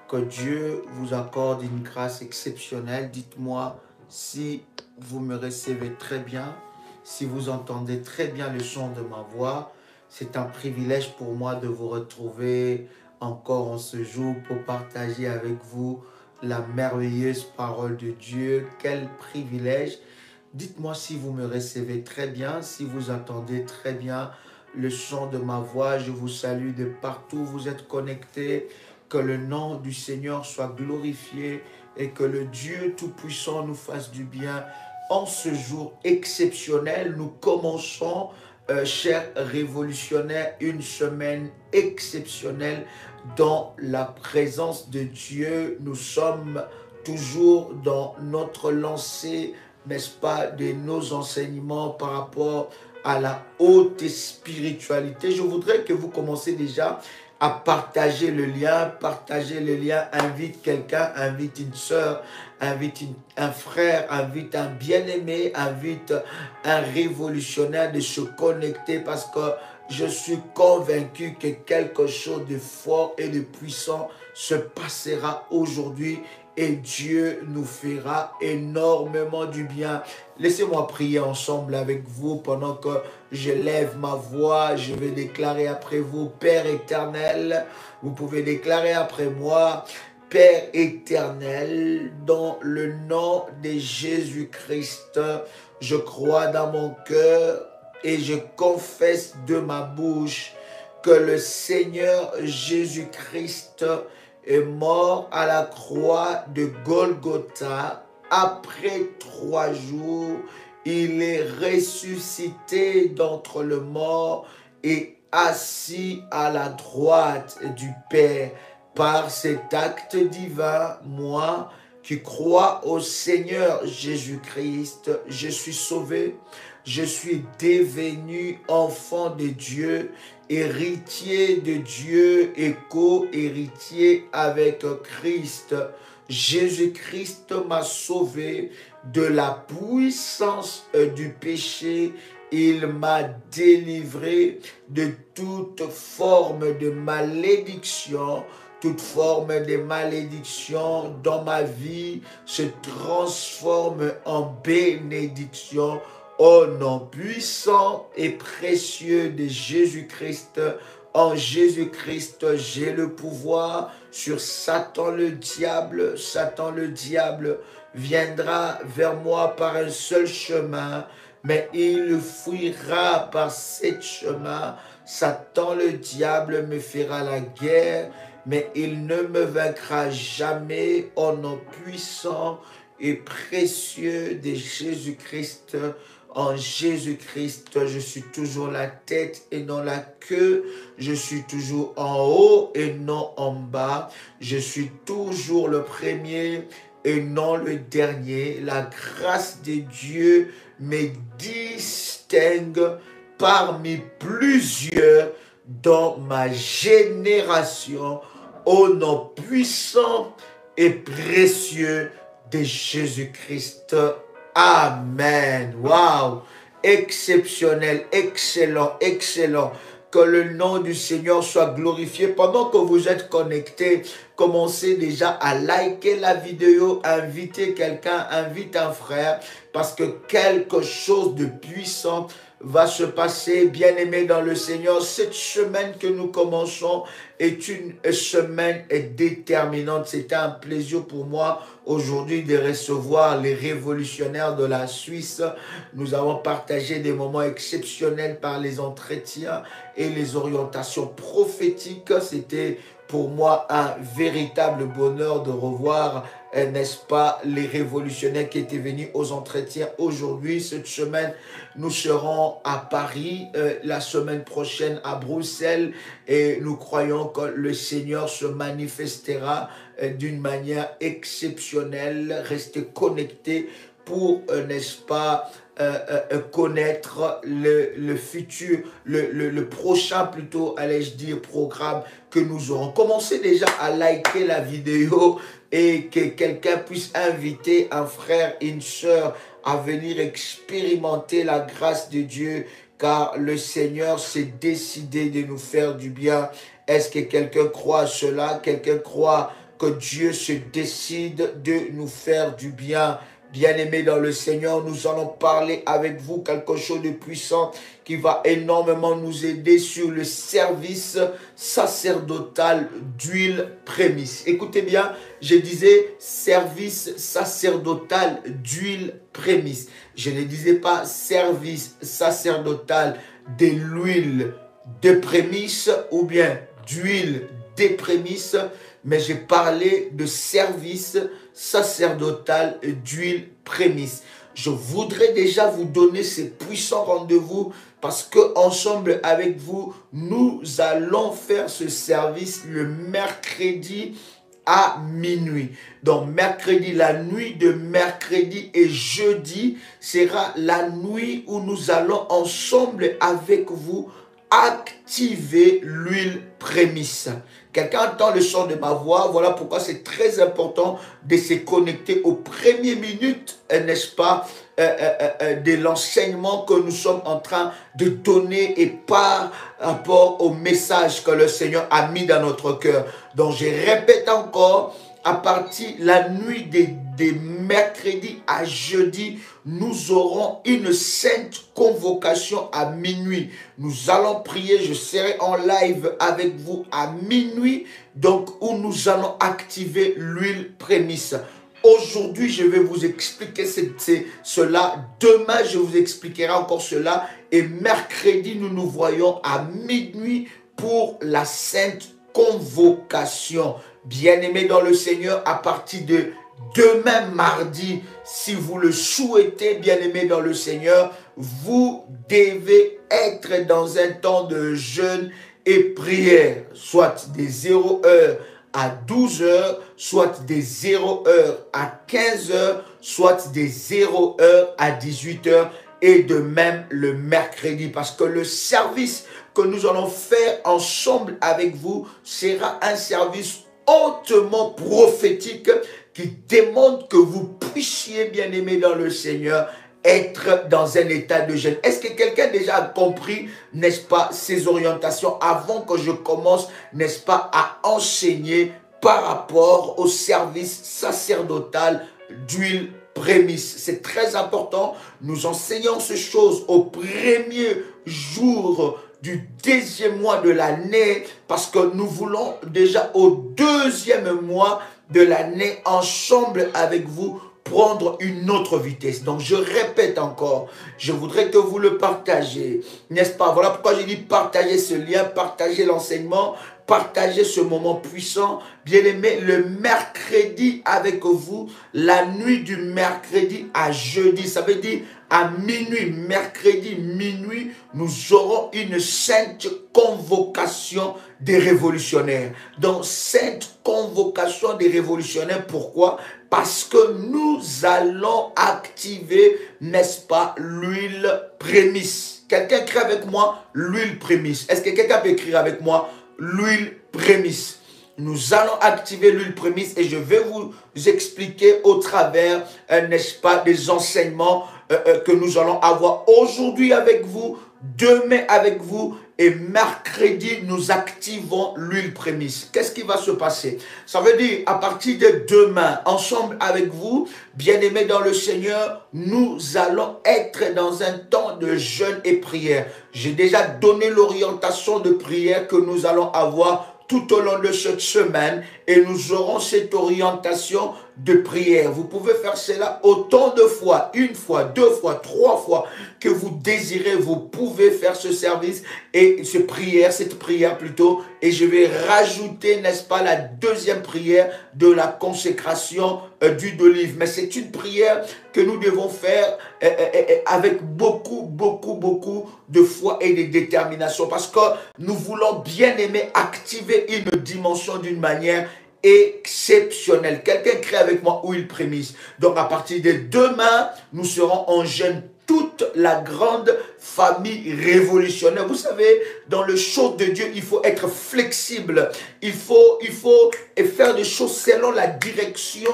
Que Dieu vous accorde une grâce exceptionnelle. Dites-moi si vous me recevez très bien, si vous entendez très bien le son de ma voix. C'est un privilège pour moi de vous retrouver encore en ce jour pour partager avec vous la merveilleuse parole de Dieu. Quel privilège! Dites-moi si vous me recevez très bien, si vous entendez très bien le son de ma voix. Je vous salue de partout où vous êtes connectés. Que le nom du Seigneur soit glorifié et que le Dieu Tout-Puissant nous fasse du bien. En ce jour exceptionnel, nous commençons, chers révolutionnaires, une semaine exceptionnelle dans la présence de Dieu. Nous sommes toujours dans notre lancée, n'est-ce pas, de nos enseignements par rapport à la haute spiritualité. Je voudrais que vous commenciez déjà à partager le lien, invite quelqu'un, invite une sœur, invite un frère, invite un bien-aimé, invite un révolutionnaire de se connecter parce que je suis convaincu que quelque chose de fort et de puissant se passera aujourd'hui et Dieu nous fera énormément du bien. Laissez-moi prier ensemble avec vous pendant que je lève ma voix. Je vais déclarer après vous, Père éternel. Vous pouvez déclarer après moi, Père éternel, dans le nom de Jésus-Christ, je crois dans mon cœur et je confesse de ma bouche que le Seigneur Jésus-Christ est mort à la croix de Golgotha. Après 3 jours, il est ressuscité d'entre les morts et assis à la droite du Père. Par cet acte divin, moi qui crois au Seigneur Jésus-Christ, je suis sauvé, je suis devenu enfant de Dieu, héritier de Dieu et co-héritier avec Christ. Jésus-Christ m'a sauvé de la puissance du péché. Il m'a délivré de toute forme de malédiction. Toute forme de malédiction dans ma vie se transforme en bénédiction. Au nom puissant et précieux de Jésus-Christ, en Jésus-Christ, j'ai le pouvoir sur Satan le diable. Satan le diable viendra vers moi par un seul chemin, mais il fuira par 7 chemins. Satan le diable me fera la guerre, mais il ne me vaincra jamais. Au nom puissant et précieux de Jésus-Christ, en Jésus-Christ, je suis toujours la tête et non la queue. Je suis toujours en haut et non en bas. Je suis toujours le premier et non le dernier. La grâce de Dieu me distingue parmi plusieurs dans ma génération, au nom puissant et précieux de Jésus-Christ. Amen. Waouh! Exceptionnel, excellent, excellent. Que le nom du Seigneur soit glorifié. Pendant que vous êtes connectés, commencez déjà à liker la vidéo, invitez quelqu'un, invite un frère, parce que quelque chose de puissant va se passer, bien-aimé dans le Seigneur. Cette semaine que nous commençons est une semaine déterminante. C'était un plaisir pour moi aujourd'hui de recevoir les révolutionnaires de la Suisse. Nous avons partagé des moments exceptionnels par les entretiens et les orientations prophétiques. C'était pour moi un véritable bonheur de revoir, n'est-ce pas, les révolutionnaires qui étaient venus aux entretiens aujourd'hui. Cette semaine, nous serons à Paris, la semaine prochaine à Bruxelles, et nous croyons que le Seigneur se manifestera d'une manière exceptionnelle. Restez connectés pour, n'est-ce pas, connaître le futur, le prochain plutôt, allais-je dire, programme que nous aurons. Commencez déjà à liker la vidéo et que quelqu'un puisse inviter un frère, une sœur à venir expérimenter la grâce de Dieu, car le Seigneur s'est décidé de nous faire du bien. Est-ce que quelqu'un croit à cela? Quelqu'un croit que Dieu se décide de nous faire du bien. Bien-aimés dans le Seigneur, nous allons parler avec vous quelque chose de puissant qui va énormément nous aider sur le service sacerdotal d'huile prémisse. Écoutez bien, je disais service sacerdotal d'huile prémisse. Je ne disais pas service sacerdotal de l'huile de prémisse ou bien d'huile des prémices, mais j'ai parlé de service sacerdotal d'huile prémisse. Je voudrais déjà vous donner ces puissants rendez-vous parce que ensemble avec vous, nous allons faire ce service le mercredi à minuit. Donc mercredi, la nuit de mercredi et jeudi sera la nuit où nous allons ensemble avec vous activer l'huile prémisse. Quelqu'un entend le son de ma voix, voilà pourquoi c'est très important de se connecter aux premières minutes, n'est-ce pas, de l'enseignement que nous sommes en train de donner et par rapport au message que le Seigneur a mis dans notre cœur. Donc je répète encore, à partir de la nuit des mercredis à jeudi, nous aurons une sainte convocation à minuit. Nous allons prier, je serai en live avec vous à minuit, donc où nous allons activer l'huile prémisse. Aujourd'hui, je vais vous expliquer cela. Demain, je vous expliquerai encore cela. Et mercredi, nous nous voyons à minuit pour la sainte convocation. Bien-aimés dans le Seigneur, à partir de demain mardi, si vous le souhaitez, bien-aimés dans le Seigneur, vous devez être dans un temps de jeûne et prière, soit des 0 heures à 12 heures, soit des 0 heures à 15 heures, soit des 0 heures à 18 heures, et de même le mercredi, parce que le service que nous allons faire ensemble avec vous sera un service hautement prophétique qui demande que vous puissiez, bien aimé dans le Seigneur, être dans un état de jeûne. Est-ce que quelqu'un déjà a compris, n'est-ce pas, ces orientations avant que je commence, n'est-ce pas, à enseigner par rapport au service sacerdotal d'huile prémisse? C'est très important. Nous enseignons ces choses au premier jour du deuxième mois de l'année parce que nous voulons déjà au deuxième mois de l'année ensemble avec vous prendre une autre vitesse. Donc je répète encore, je voudrais que vous le partagez, n'est-ce pas? Voilà pourquoi j'ai dit partager ce lien, partager l'enseignement, partager ce moment puissant. Bien aimé, le mercredi avec vous, la nuit du mercredi à jeudi, ça veut dire à minuit, mercredi minuit, nous aurons une sainte convocation des révolutionnaires. Donc, sainte convocation des révolutionnaires, pourquoi? Parce que nous allons activer, n'est-ce pas, l'huile prémisse. Quelqu'un écrit avec moi l'huile prémisse. Est-ce que quelqu'un peut écrire avec moi l'huile prémisse? Nous allons activer l'huile prémisse et je vais vous expliquer au travers, n'est-ce pas, des enseignements que nous allons avoir aujourd'hui avec vous, demain avec vous et mercredi, nous activons l'huile prémisse. Qu'est-ce qui va se passer? Ça veut dire, à partir de demain, ensemble avec vous, bien-aimés dans le Seigneur, nous allons être dans un temps de jeûne et prière. J'ai déjà donné l'orientation de prière que nous allons avoir tout au long de cette semaine et nous aurons cette orientation de prière. Vous pouvez faire cela autant de fois, une fois, deux fois, trois fois que vous désirez. Vous pouvez faire ce service et cette prière plutôt. Et je vais rajouter, n'est-ce pas, la deuxième prière de la consécration d'huile d'olive. Mais c'est une prière que nous devons faire avec beaucoup de foi et de détermination. Parce que nous voulons bien aimer activer une dimension d'une manière exceptionnelle. Quelqu'un crée avec moi huile prémisse. Donc à partir de demain, nous serons en jeûne toute la grande famille révolutionnaire. Vous savez, dans le show de Dieu, il faut être flexible. Il faut faire des choses selon la direction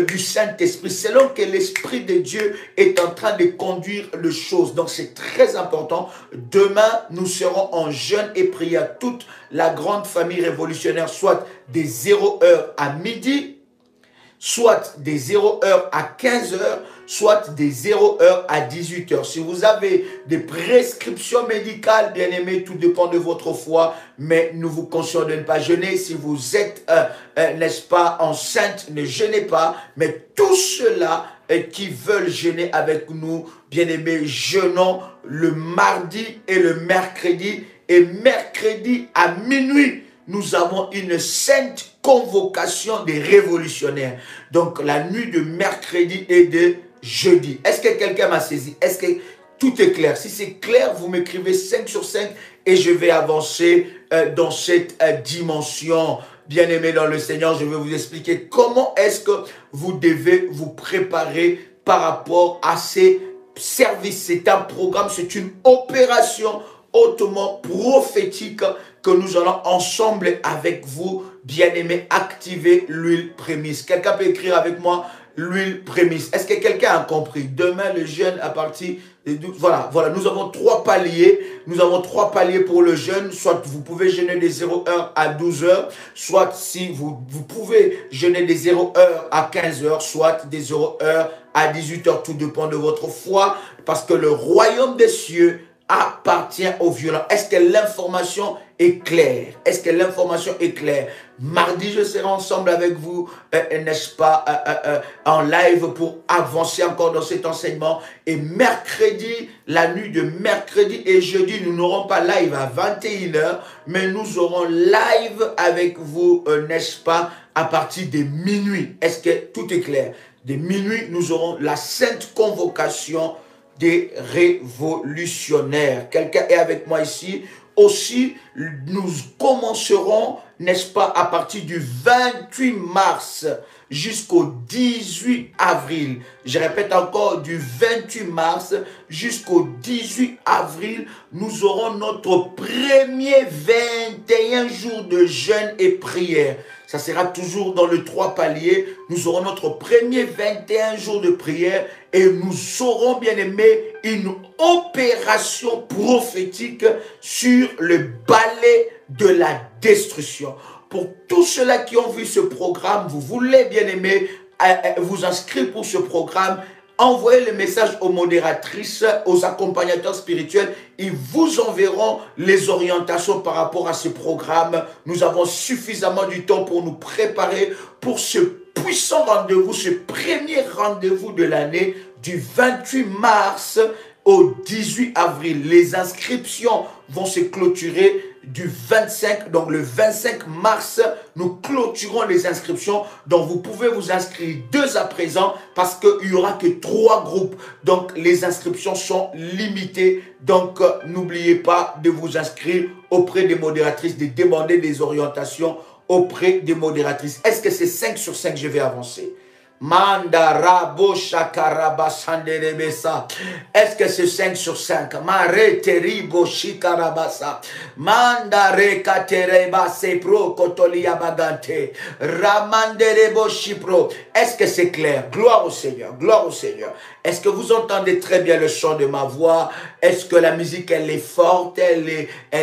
du Saint-Esprit, selon que l'Esprit de Dieu est en train de conduire les choses. Donc, c'est très important. Demain, nous serons en jeûne et prière. Toute la grande famille révolutionnaire, soit des 0h à midi, soit des 0h à 15h, soit des 0h à 18h. Si vous avez des prescriptions médicales, bien aimés, tout dépend de votre foi, mais nous vous conseillons de ne pas jeûner. Si vous êtes, n'est-ce pas, enceinte, ne jeûnez pas, mais tous ceux-là qui veulent jeûner avec nous, bien aimés, jeûnons le mardi et le mercredi, et mercredi à minuit, nous avons une sainte convocation des révolutionnaires. Donc, la nuit de mercredi et de jeudi. Est-ce que quelqu'un m'a saisi? Est-ce que tout est clair? Si c'est clair, vous m'écrivez 5 sur 5 et je vais avancer dans cette dimension. Bien-aimés dans le Seigneur, je vais vous expliquer comment est-ce que vous devez vous préparer par rapport à ces services. C'est un programme, c'est une opération hautement prophétique que nous allons ensemble avec vous, bien-aimés, activer l'huile prémisse. Quelqu'un peut écrire avec moi l'huile prémisse. Est-ce que quelqu'un a compris? Demain, le jeûne à partir de 12. Voilà, nous avons 3 paliers. Nous avons 3 paliers pour le jeûne. Soit vous pouvez jeûner des 0h à 12h, soit si vous pouvez jeûner des 0h à 15h, soit des 0h à 18h. Tout dépend de votre foi, parce que le royaume des cieux appartient aux violents. Est-ce que l'information est claire? Est-ce que l'information est claire? Mardi, je serai ensemble avec vous, n'est-ce pas, en live pour avancer encore dans cet enseignement. Et mercredi, la nuit de mercredi et jeudi, nous n'aurons pas live à 21h, mais nous aurons live avec vous, n'est-ce pas, à partir de minuit. Est-ce que tout est clair? De minuit, nous aurons la sainte convocation des révolutionnaires. Quelqu'un est avec moi ici? Aussi, nous commencerons, n'est-ce pas, à partir du 28 mars jusqu'au 18 avril. Je répète encore, du 28 mars jusqu'au 18 avril, nous aurons notre premier 21 jours de jeûne et prière. Ça sera toujours dans le 3 paliers. Nous aurons notre premier 21 jours de prière et nous aurons, bien aimé, une opération prophétique sur le balai de la destruction. Pour tous ceux-là qui ont vu ce programme, vous voulez, bien aimé, vous inscrire pour ce programme, envoyez le message aux modératrices, aux accompagnateurs spirituels. Ils vous enverront les orientations par rapport à ce programme. Nous avons suffisamment du temps pour nous préparer pour ce puissant rendez-vous, ce premier rendez-vous de l'année du 28 mars au 18 avril. Les inscriptions vont se clôturer du 25, donc le 25 mars, nous clôturons les inscriptions. Donc vous pouvez vous inscrire dès à présent parce qu'il n'y aura que 3 groupes. Donc les inscriptions sont limitées. Donc n'oubliez pas de vous inscrire auprès des modératrices, de demander des orientations auprès des modératrices. Est-ce que c'est 5 sur 5? Je vais avancer. Mandarabo shakaraba sanderebesa. Est-ce que c'est 5 sur 5? Mare teribo shikarabasa. Mandare katereba sepro kotolia bagante. Ramanderebo shipro. Est-ce que c'est clair? Gloire au Seigneur. Gloire au Seigneur. Est-ce que vous entendez très bien le chant de ma voix? Est-ce que la musique, elle est forte? Elle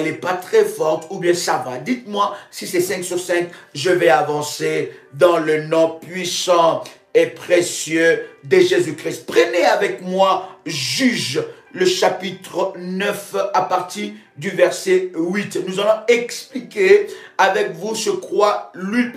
est pas très forte? Ou bien ça va? Dites-moi si c'est 5 sur 5. Je vais avancer dans le nom puissant et précieux de Jésus-Christ. Prenez avec moi Juge, le chapitre 9 à partir du verset 8. Nous allons expliquer avec vous ce quoi l'huile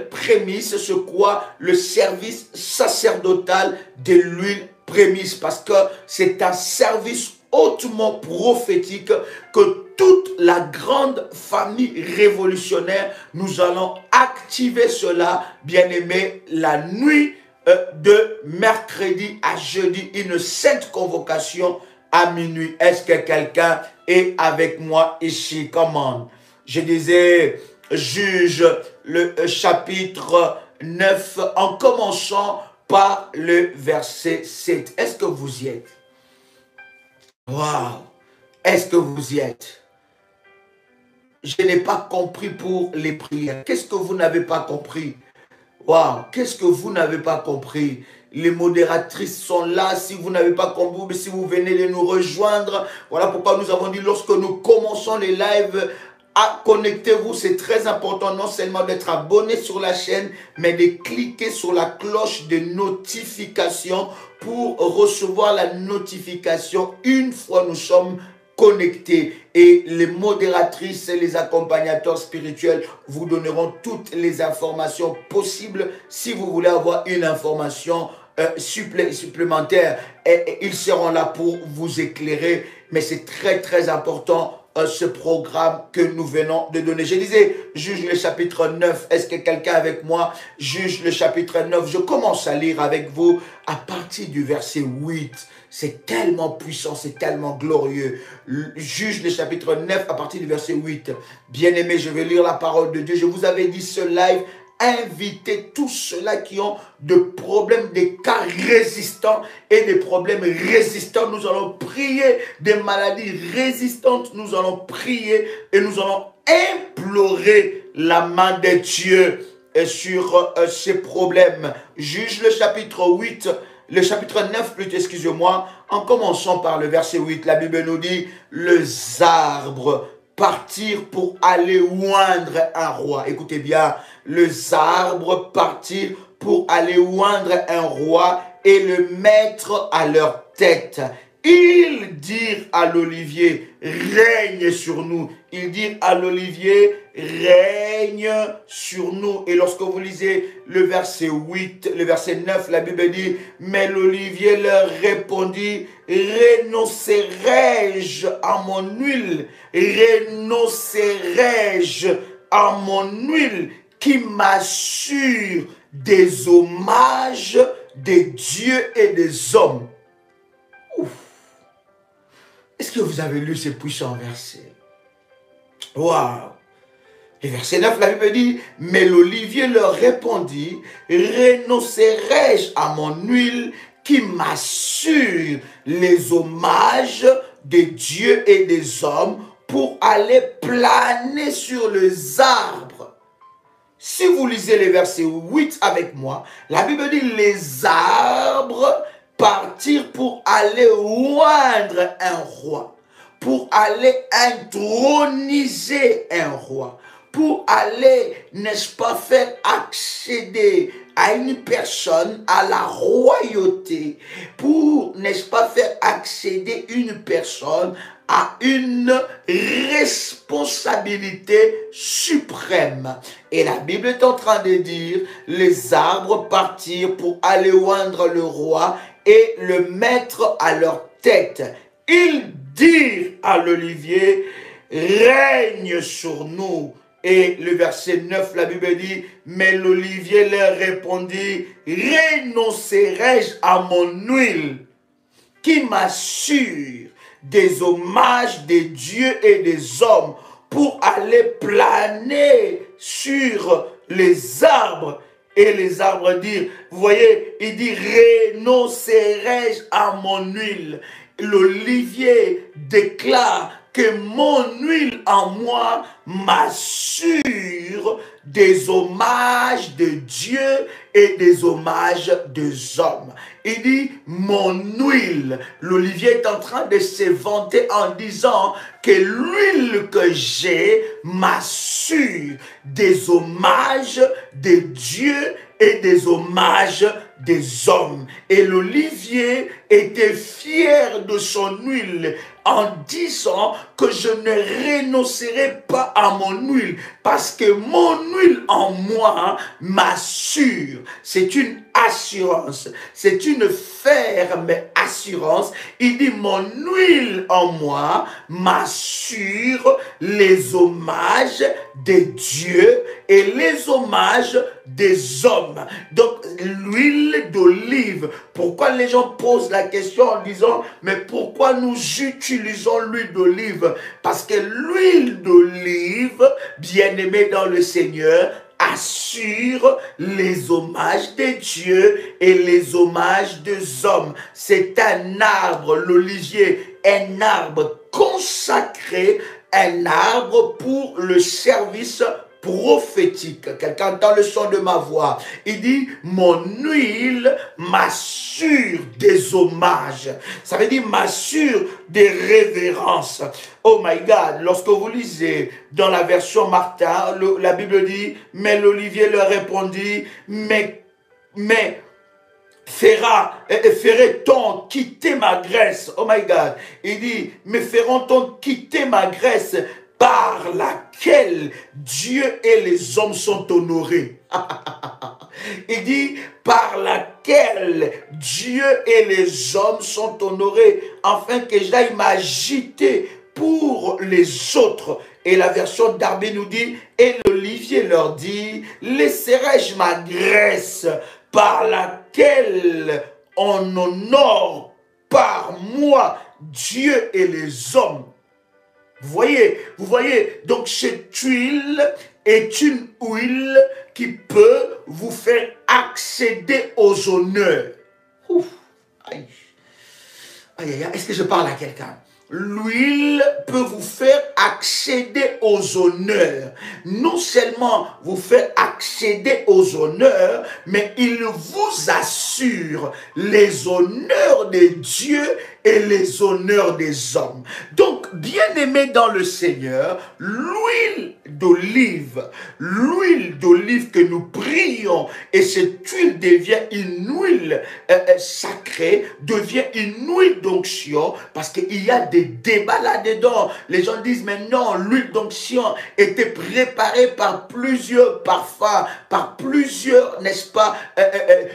prémisse, ce quoi le service sacerdotal de l'huile prémisse, parce que c'est un service hautement prophétique que toute la grande famille révolutionnaire, nous allons activer cela, bien aimé, la nuit de mercredi à jeudi, une sainte convocation à minuit. Est-ce que quelqu'un est avec moi ici? Comment? Je disais, Juge, le chapitre 9, en commençant par le verset 7. Est-ce que vous y êtes? Waouh! Est-ce que vous y êtes? Je n'ai pas compris pour les prières. Qu'est-ce que vous n'avez pas compris? Waouh! Qu'est-ce que vous n'avez pas compris? Les modératrices sont là. Si vous n'avez pas compris, si vous venez de nous rejoindre, voilà pourquoi nous avons dit lorsque nous commençons les lives, connectez-vous, c'est très important non seulement d'être abonné sur la chaîne, mais de cliquer sur la cloche de notification pour recevoir la notification une fois nous sommes connectés. Et les modératrices et les accompagnateurs spirituels vous donneront toutes les informations possibles si vous voulez avoir une information supplémentaire. Et ils seront là pour vous éclairer, mais c'est très très important ce programme que nous venons de donner. Je disais, Juge le chapitre 9. Est-ce que quelqu'un avec moi? Juge le chapitre 9. Je commence à lire avec vous à partir du verset 8. C'est tellement puissant, c'est tellement glorieux. Juge le chapitre 9 à partir du verset 8. Bien-aimés, je vais lire la parole de Dieu. Je vous avais dit ce live, invitez tous ceux-là qui ont des problèmes, des cas résistants et des problèmes résistants. Nous allons prier des maladies résistantes. Nous allons prier et nous allons implorer la main de Dieu sur ces problèmes. Juge le chapitre 8, le chapitre 9 plutôt, excusez-moi, en commençant par le verset 8. La Bible nous dit, les arbres partirent pour aller oindre un roi. Écoutez bien, les arbres partirent pour aller oindre un roi et le mettre à leur tête. Ils dirent à l'olivier, règne sur nous. Ils dirent à l'olivier, règne sur nous. Et lorsque vous lisez le verset 8, le verset 9, la Bible dit, mais l'olivier leur répondit, renoncerai-je à mon huile? Renoncerai-je à mon huile qui m'assure des hommages des dieux et des hommes? Ouf. Est-ce que vous avez lu ces puissants versets? Waouh! Le verset 9, la Bible dit, mais l'olivier leur répondit, renoncerai-je à mon huile qui m'assure les hommages des dieux et des hommes pour aller planer sur les arbres? Si vous lisez les versets 8 avec moi, la Bible dit, les arbres partirent pour aller oindre un roi, pour aller introniser un roi, pour aller, n'est-ce pas, faire accéder à une personne à la royauté, pour, n'est-ce pas, faire accéder une personne à une responsabilité suprême. Et la Bible est en train de dire, les arbres partirent pour aller oindre le roi et le mettre à leur tête. Ils dirent à l'olivier, règne sur nous. Et le verset 9, la Bible dit, mais l'olivier leur répondit, renoncerai-je à mon huile qui m'assure des hommages des dieux et des hommes pour aller planer sur les arbres? Et les arbres dirent, vous voyez, il dit, renoncerai-je à mon huile? L'olivier déclare que mon huile en moi m'assure des hommages de Dieu et des hommages des hommes. Il dit, mon huile, l'olivier est en train de se vanter en disant que l'huile que j'ai m'assure des hommages de Dieu et des hommages des hommes. Et l'olivier était fier de son huile en disant que je ne renoncerai pas à mon huile parce que mon huile en moi m'assure. C'est une assurance, c'est une ferme assurance. Il dit, mon huile en moi m'assure les hommages des dieux et les hommages des hommes. Donc l'huile d'olive, pourquoi les gens posent la question en disant, mais pourquoi nous utilisons l'huile d'olive? Parce que l'huile d'olive, bien-aimée dans le Seigneur, assure les hommages des dieux et les hommages des hommes. C'est un arbre, l'olivier, un arbre consacré, un arbre pour le service prophétique. Quelqu'un entend le son de ma voix. Il dit, mon huile m'assure des hommages. Ça veut dire m'assure des révérences. Oh my God, lorsque vous lisez dans la version Martin, la Bible dit, mais l'olivier leur répondit, mais ferait-on quitter ma graisse? Oh my God. Il dit, mais feront-on quitter ma graisse par laquelle Dieu et les hommes sont honorés? Il dit, par laquelle Dieu et les hommes sont honorés, afin que j'aille m'agiter pour les autres. Et la version Darby nous dit, et l'olivier leur dit, laisserai-je ma graisse par laquelle on honore par moi Dieu et les hommes? Vous voyez, donc cette huile est une huile qui peut vous faire accéder aux honneurs. Ouf, aïe, aïe, aïe, est-ce que je parle à quelqu'un? L'huile peut vous faire accéder aux honneurs. Non seulement vous faire accéder aux honneurs, mais il vous assure les honneurs des dieux et les honneurs des hommes. Donc, bien-aimés dans le Seigneur, l'huile d'olive que nous prions, et cette huile devient une huile sacrée, devient une huile d'onction, parce qu'il y a des débats là-dedans. Les gens disent, mais non, l'huile d'onction était préparée par plusieurs parfums, par plusieurs, n'est-ce pas?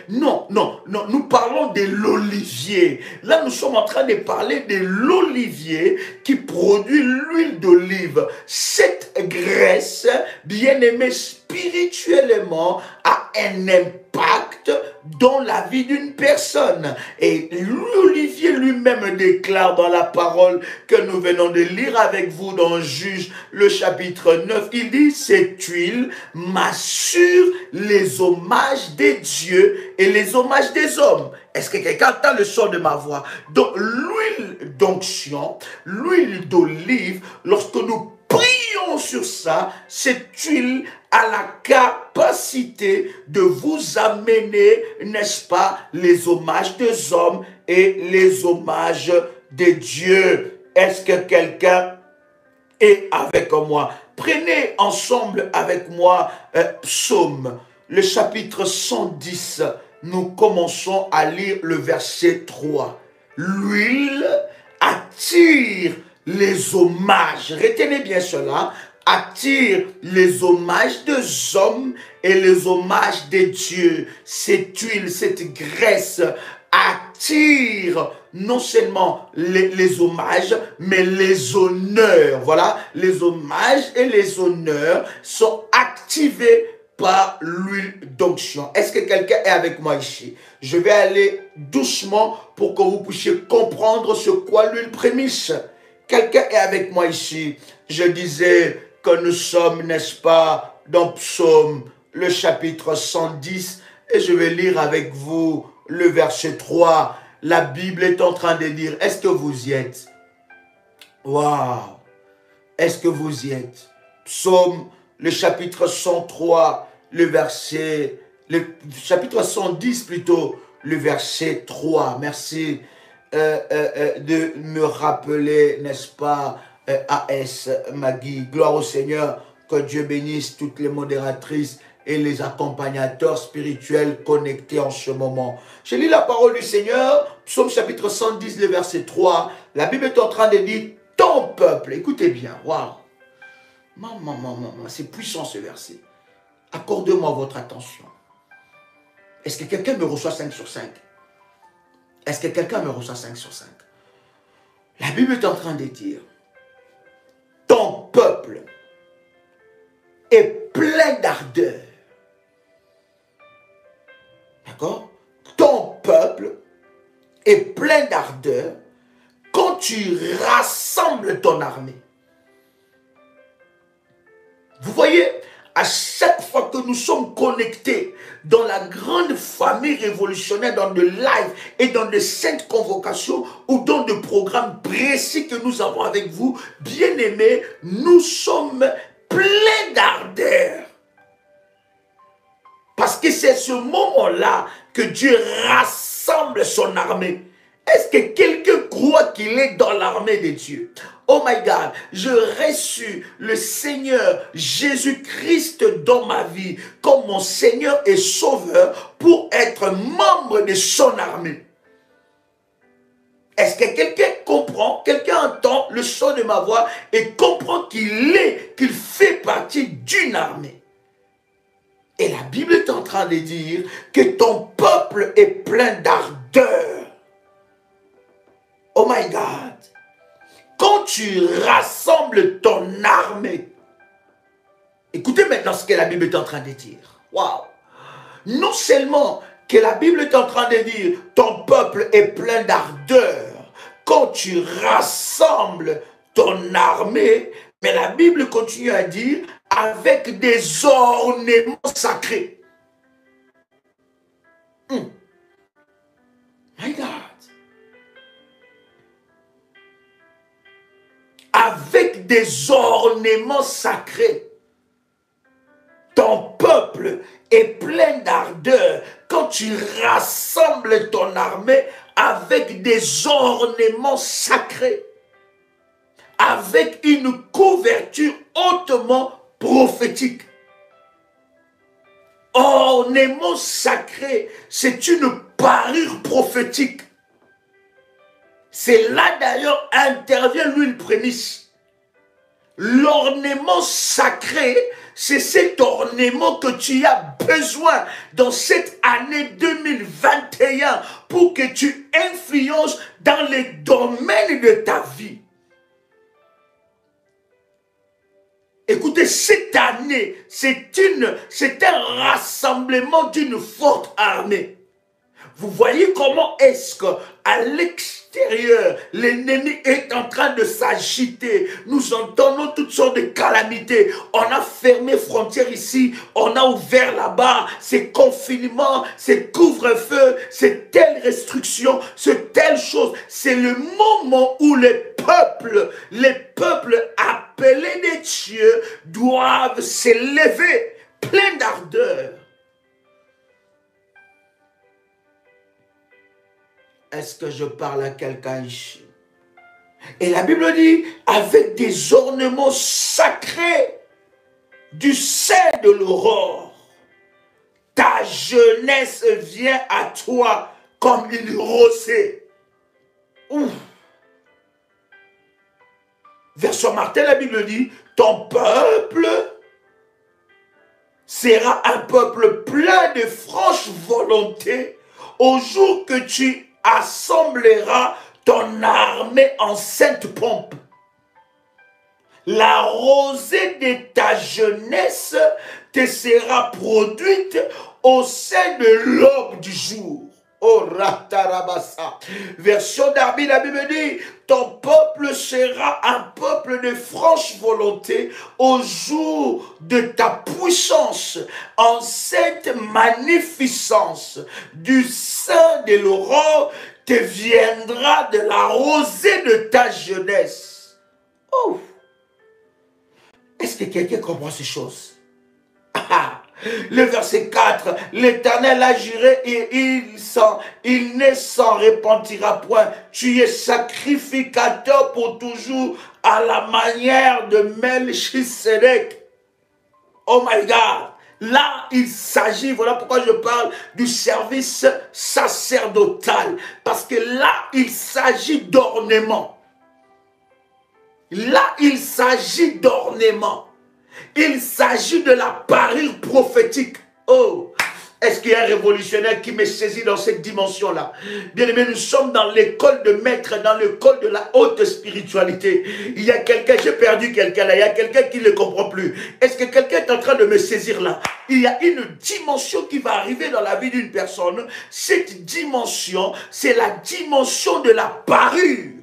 Non, nous parlons de l'olivier. Là, nous sommes en train de parler de l'olivier qui produit l'huile d'olive. Cette graisse, bien aimée spirituellement, a un impact dans la vie d'une personne. Et l'olivier lui-même déclare dans la parole que nous venons de lire avec vous dans Juge, le chapitre 9, il dit, cette huile m'assure les hommages des dieux et les hommages des hommes. Est-ce que quelqu'un entend le son de ma voix? Donc l'huile d'onction, l'huile d'olive, lorsque nous prions sur ça, cette huile a la capacité de vous amener, n'est-ce pas, les hommages des hommes et les hommages de Dieu. Est-ce que quelqu'un est avec moi? Prenez ensemble avec moi Psaume, le chapitre 110. Nous commençons à lire le verset 3. L'huile attire les hommages. Retenez bien cela. Attire les hommages des hommes et les hommages des dieux. Cette huile, cette graisse attire non seulement les hommages, mais les honneurs. Voilà, les hommages et les honneurs sont activés par l'huile d'onction. Est-ce que quelqu'un est avec moi ici? Je vais aller doucement pour que vous puissiez comprendre ce qu'est l'huile prémisse. Quelqu'un est avec moi ici? Je disais que nous sommes, n'est-ce pas, dans Psaume, le chapitre 110, et je vais lire avec vous le verset 3. La Bible est en train de dire, est-ce que vous y êtes? Waouh! Est-ce que vous y êtes? Psaume, le chapitre 103, le chapitre 110 plutôt, le verset 3. Merci de me rappeler, n'est-ce pas, A.S. Magui. Gloire au Seigneur, que Dieu bénisse toutes les modératrices et les accompagnateurs spirituels connectés en ce moment. Je lis la parole du Seigneur, Psaume chapitre 110, le verset 3. La Bible est en train de dire, ton peuple, écoutez bien, waouh, maman, c'est puissant ce verset. Accordez-moi votre attention. Est-ce que quelqu'un me reçoit 5 sur 5? Est-ce que quelqu'un me reçoit 5 sur 5? La Bible est en train de dire, ton peuple est plein d'ardeur. D'accord? Ton peuple est plein d'ardeur quand tu rassembles ton armée. Vous voyez, à chaque fois que nous sommes connectés dans la grande famille révolutionnaire, dans de live et dans de saintes convocations ou dans de programmes précis que nous avons avec vous, bien-aimés, nous sommes pleins d'ardeur. Parce que c'est ce moment-là que Dieu rassemble son armée. Est-ce que quelqu'un croit qu'il est dans l'armée de Dieu? Oh my God, je reçus le Seigneur Jésus-Christ dans ma vie comme mon Seigneur et Sauveur pour être membre de son armée. Est-ce que quelqu'un comprend, quelqu'un entend le son de ma voix et comprend qu'il fait partie d'une armée? Et la Bible est en train de dire que ton peuple est plein d'ardeur. Oh my God. Quand tu rassembles ton armée, écoutez maintenant ce que la Bible est en train de dire. Waouh. Non seulement que la Bible est en train de dire ton peuple est plein d'ardeur quand tu rassembles ton armée, mais la Bible continue à dire avec des ornements sacrés. My God. Avec des ornements sacrés. Ton peuple est plein d'ardeur quand tu rassembles ton armée avec des ornements sacrés, avec une couverture hautement prophétique. Ornement sacré, c'est une parure prophétique. C'est là d'ailleurs intervient l'huile prémisse. L'ornement sacré, c'est cet ornement que tu as besoin dans cette année 2021 pour que tu influences dans les domaines de ta vie. Écoutez, cette année, c'est un rassemblement d'une forte armée. Vous voyez comment est-ce qu'à l'extérieur, l'ennemi est en train de s'agiter. Nous entendons toutes sortes de calamités. On a fermé frontières ici, on a ouvert là-bas. C'est confinement, c'est couvre-feu, c'est telle restriction, c'est telle chose. C'est le moment où les peuples appelés des dieux doivent s'élever pleins d'ardeur. Est-ce que je parle à quelqu'un ici? Et la Bible dit, avec des ornements sacrés du sein de l'aurore, ta jeunesse vient à toi comme une rosée. Ouf. Verset Martin, la Bible dit, ton peuple sera un peuple plein de franche volonté au jour que tu assembleras ton armée en sainte pompe. La rosée de ta jeunesse te sera produite au sein de l'aube du jour. Oh, Ratarabasa. Version d'Arbi, la Bible dit, ton peuple sera un peuple de franche volonté au jour de ta puissance, en cette magnificence du sein de l'aurore te viendra de la rosée de ta jeunesse. Oh! Est-ce que quelqu'un comprend ces choses? Le verset 4, l'Éternel a juré et il ne s'en repentira point. Tu es sacrificateur pour toujours à la manière de Melchisedec. Oh my God! Là, il s'agit, voilà pourquoi je parle du service sacerdotal. Parce que là, il s'agit d'ornement. Là, il s'agit d'ornement. Il s'agit de la parure prophétique. Oh, est-ce qu'il y a un révolutionnaire qui me saisit dans cette dimension-là? Bien aimé, nous sommes dans l'école de maître, dans l'école de la haute spiritualité. Il y a quelqu'un, j'ai perdu quelqu'un là, il y a quelqu'un qui ne comprend plus. Est-ce que quelqu'un est en train de me saisir là? Il y a une dimension qui va arriver dans la vie d'une personne. Cette dimension, c'est la dimension de la parure.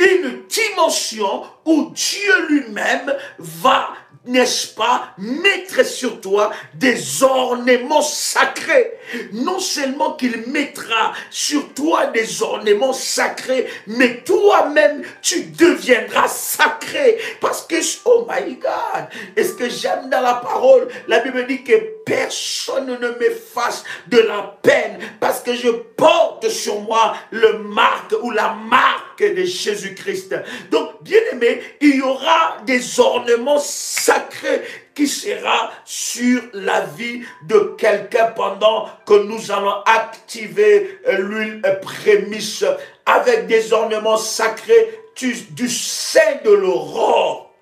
Une dimension où Dieu lui-même va n'est-ce pas, mettre sur toi des ornements sacrés. Non seulement qu'il mettra sur toi des ornements sacrés, mais toi-même, tu deviendras sacré. Parce que, oh my God, et ce que j'aime dans la parole, la Bible dit que personne ne me fasse de la peine, parce que je porte sur moi le marque ou la marque de Jésus-Christ. Donc, bien aimé, il y aura des ornements sacrés qui sera sur la vie de quelqu'un pendant que nous allons activer l'huile prémisse avec des ornements sacrés du sein de l'aurore.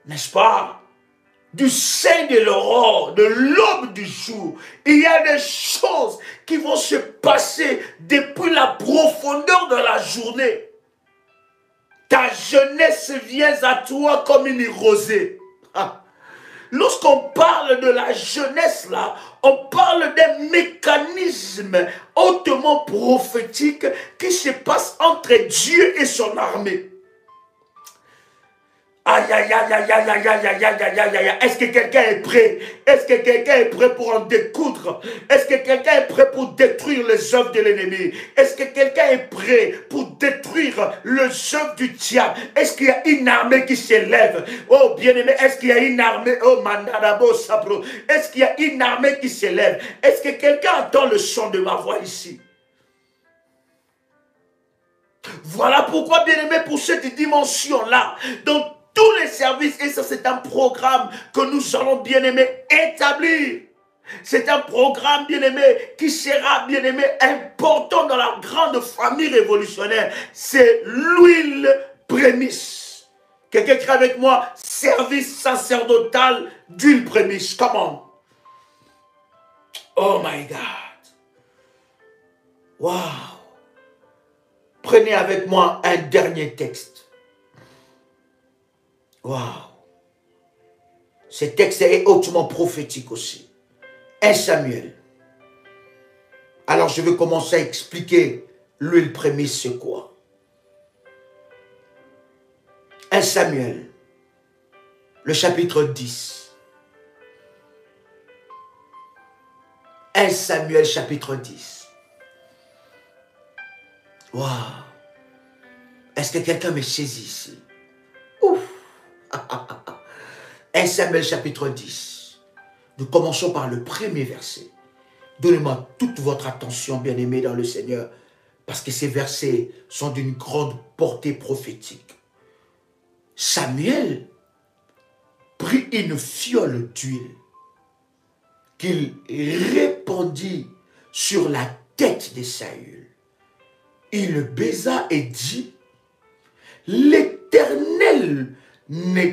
N'est-ce pas? Du sein de l'aurore, de l'aube du jour. Il y a des choses qui vont se passer depuis la profondeur de la journée. Ta jeunesse vient à toi comme une rosée. Lorsqu'on parle de la jeunesse là, on parle d'un mécanisme hautement prophétique qui se passe entre Dieu et son armée. Aïe, aïe, aïe, aïe, aïe, aïe, aïe, aïe, aïe, aïe, aïe. Est-ce que quelqu'un est prêt? Est-ce que quelqu'un est prêt pour en découdre? Est-ce que quelqu'un est prêt pour détruire les œuvres de l'ennemi? Est-ce que quelqu'un est prêt pour détruire les œuvres du diable? Est-ce qu'il y a une armée qui s'élève? Oh, bien-aimé, est-ce qu'il y a une armée? Oh, Mandarabo Sabro. Est-ce qu'il y a une armée qui s'élève? Est-ce que quelqu'un entend le son de ma voix ici? Voilà pourquoi, bien-aimé, pour cette dimension-là, donc, tous les services, et ça c'est un programme que nous allons bien aimé établir. C'est un programme bien aimé qui sera bien aimé important dans la grande famille révolutionnaire. C'est l'huile prémisse. Quelqu'un écrit avec moi, service sacerdotal d'huile prémisse. Comment? Oh my God. Wow. Prenez avec moi un dernier texte. Wow. Ce texte est hautement prophétique aussi. 1 Samuel. Alors je vais commencer à expliquer l'huile prémisse, c'est quoi. 1 Samuel, le chapitre 10. 1 Samuel, chapitre 10. Wow. Est-ce que quelqu'un me saisit ici? Ouf. 1 Samuel chapitre 10. Nous commençons par le premier verset. Donnez-moi toute votre attention, bien-aimés dans le Seigneur, parce que ces versets sont d'une grande portée prophétique. Samuel prit une fiole d'huile qu'il répandit sur la tête de Saül. Il le baisa et dit, l'Éternel ne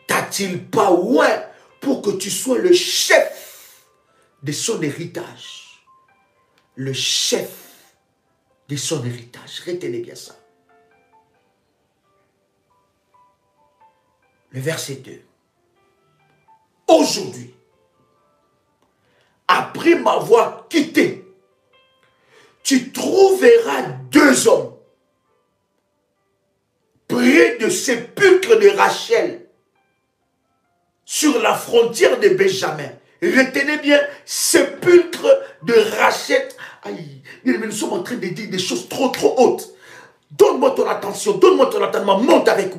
t'a-t-il pas oint pour que tu sois le chef de son héritage? Le chef de son héritage. Retenez bien ça. Le verset 2. Aujourd'hui, après m'avoir quitté, tu trouveras deux hommes près de sépulcre de Rachel, sur la frontière de Benjamin. Retenez bien, sépulcre de Rachel. Aïe, nous sommes en train de dire des choses trop hautes. Donne-moi ton attention, donne-moi ton attendement, monte avec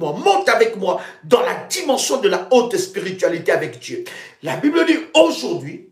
moi dans la dimension de la haute spiritualité avec Dieu. La Bible dit, aujourd'hui,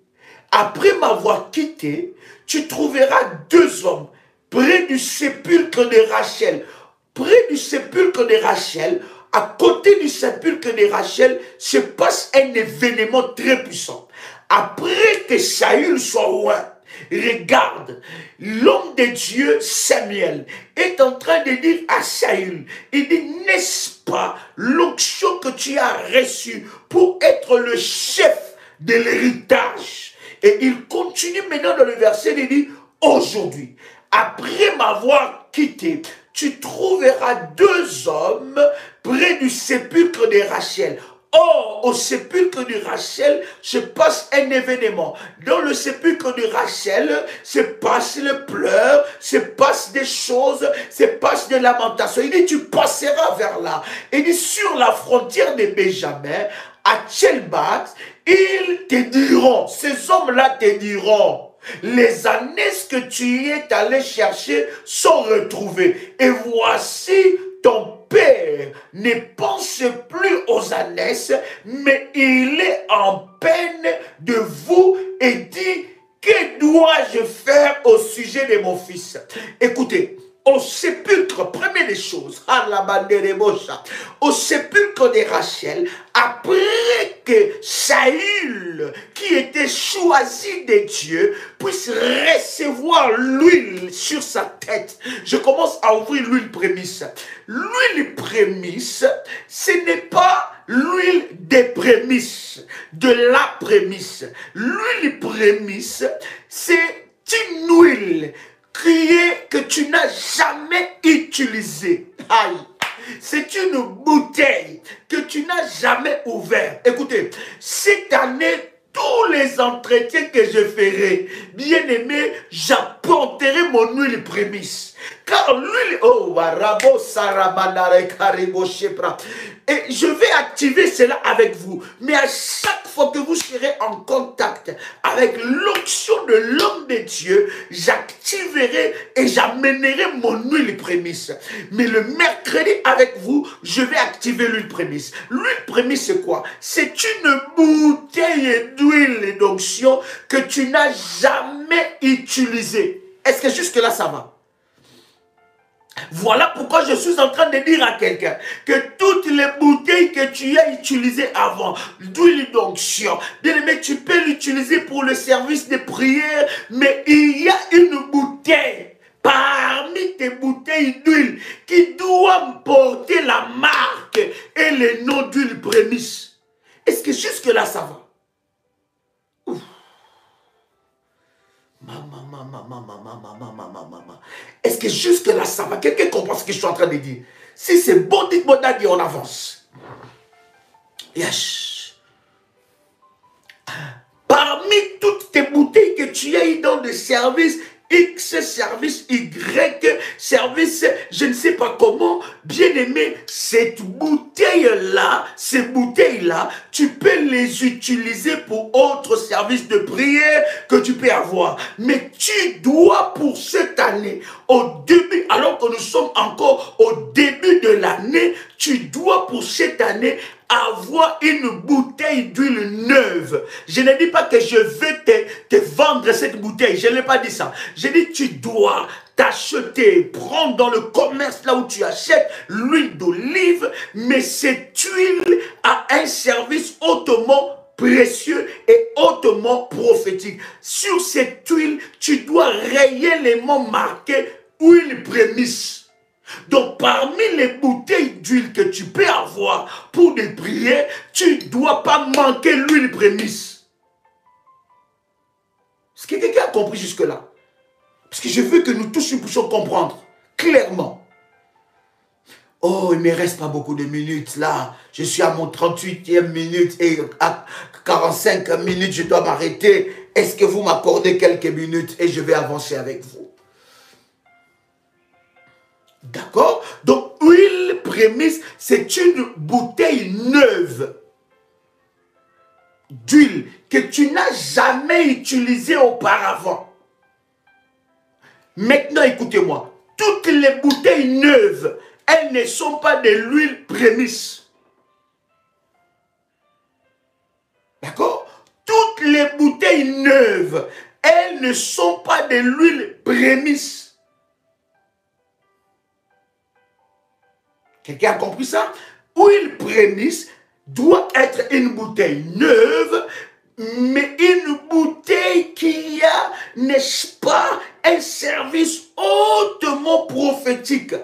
après m'avoir quitté, tu trouveras deux hommes près du sépulcre de Rachel. Près du sépulcre de Rachel, à côté du sépulcre de Rachel, se passe un événement très puissant. Après que Saül soit oint, regarde, l'homme de Dieu, Samuel, est en train de dire à Saül, il dit, n'est-ce pas l'onction que tu as reçue pour être le chef de l'héritage? Et il continue maintenant dans le verset, il dit, aujourd'hui, après m'avoir quitté, tu trouveras deux hommes près du sépulcre de Rachel. Or, au sépulcre de Rachel se passe un événement. Dans le sépulcre de Rachel se passent les pleurs, se passent des choses, se passent des lamentations. Il dit, tu passeras vers là. Il dit, sur la frontière de Benjamin, à Tchelbat, ils te diront, ces hommes-là te diront, les ânesse que tu es allé chercher sont retrouvées. Et voici ton père ne pense plus aux ânesse, mais il est en peine de vous et dit, que dois-je faire au sujet de mon fils? Écoutez, au sépulcre, première des choses, au sépulcre de Rachel, après que Saül, qui était choisi de Dieu, puisse recevoir l'huile sur sa tête. Je commence à ouvrir l'huile prémisse. L'huile prémisse, ce n'est pas l'huile des prémices, de la prémisse. L'huile prémisse, c'est une huile que tu n'as jamais utilisée. Aïe. C'est une bouteille que tu n'as jamais ouverte. Écoutez, cette année, tous les entretiens que je ferai, bien aimé, j'apporterai mon huile prémisse. Car l'huile, oh, et je vais activer cela avec vous. Mais à chaque fois que vous serez en contact avec l'onction de l'homme de Dieu, j'activerai et j'amènerai mon huile prémisse. Mais le mercredi avec vous, je vais activer l'huile prémisse. L'huile prémisse, c'est quoi? C'est une bouteille d'huile et d'onction que tu n'as jamais utilisée. Est-ce que jusque-là, ça va? Voilà pourquoi je suis en train de dire à quelqu'un que toutes les bouteilles que tu as utilisées avant, d'huile d'onction, bien aimé, tu peux l'utiliser pour le service de prière, mais il y a une bouteille parmi tes bouteilles d'huile qui doit porter la marque et le nom d'huile prémisse. Est-ce que jusque-là ça va? Ouf. Est-ce que jusque-là, ça va? Quelqu'un comprend ce que je suis en train de dire? Si c'est bon, dites-moi d'aller, on avance. Yes. Parmi toutes tes bouteilles que tu as eues dans le service X, service Y, service je ne sais pas comment, bien aimé, cette bouteille-là, ces bouteilles-là, tu peux les utiliser pour autre service de prière que tu peux avoir. Mais tu dois pour cette année, au début, alors que nous sommes encore au début de l'année, tu dois pour cette année avoir une bouteille d'huile neuve. Je ne dis pas que je vais te vendre cette bouteille. Je n'ai pas dit ça. Je dis tu dois t'acheter, prendre dans le commerce là où tu achètes l'huile d'olive, mais cette huile a un service hautement précieux et hautement prophétique. Sur cette huile, tu dois réellement marquer huile prémisse. Donc, parmi les bouteilles d'huile que tu peux avoir pour des prières, tu ne dois pas manquer l'huile prémisse. Est-ce que quelqu'un a compris jusque-là? Parce que je veux que nous tous nous puissions comprendre clairement. Oh, il ne me reste pas beaucoup de minutes là. Je suis à mon 38e minute et à 45 minutes, je dois m'arrêter. Est-ce que vous m'accordez quelques minutes et je vais avancer avec vous? D'accord? Donc, huile prémisse, c'est une bouteille neuve d'huile que tu n'as jamais utilisée auparavant. Maintenant, écoutez-moi. Toutes les bouteilles neuves, elles ne sont pas de l'huile prémisse. D'accord? Toutes les bouteilles neuves, elles ne sont pas de l'huile prémisse. Quelqu'un a compris ça? Huile prémisse doit être une bouteille neuve, mais une bouteille qui a, n'est-ce pas, un service hautement prophétique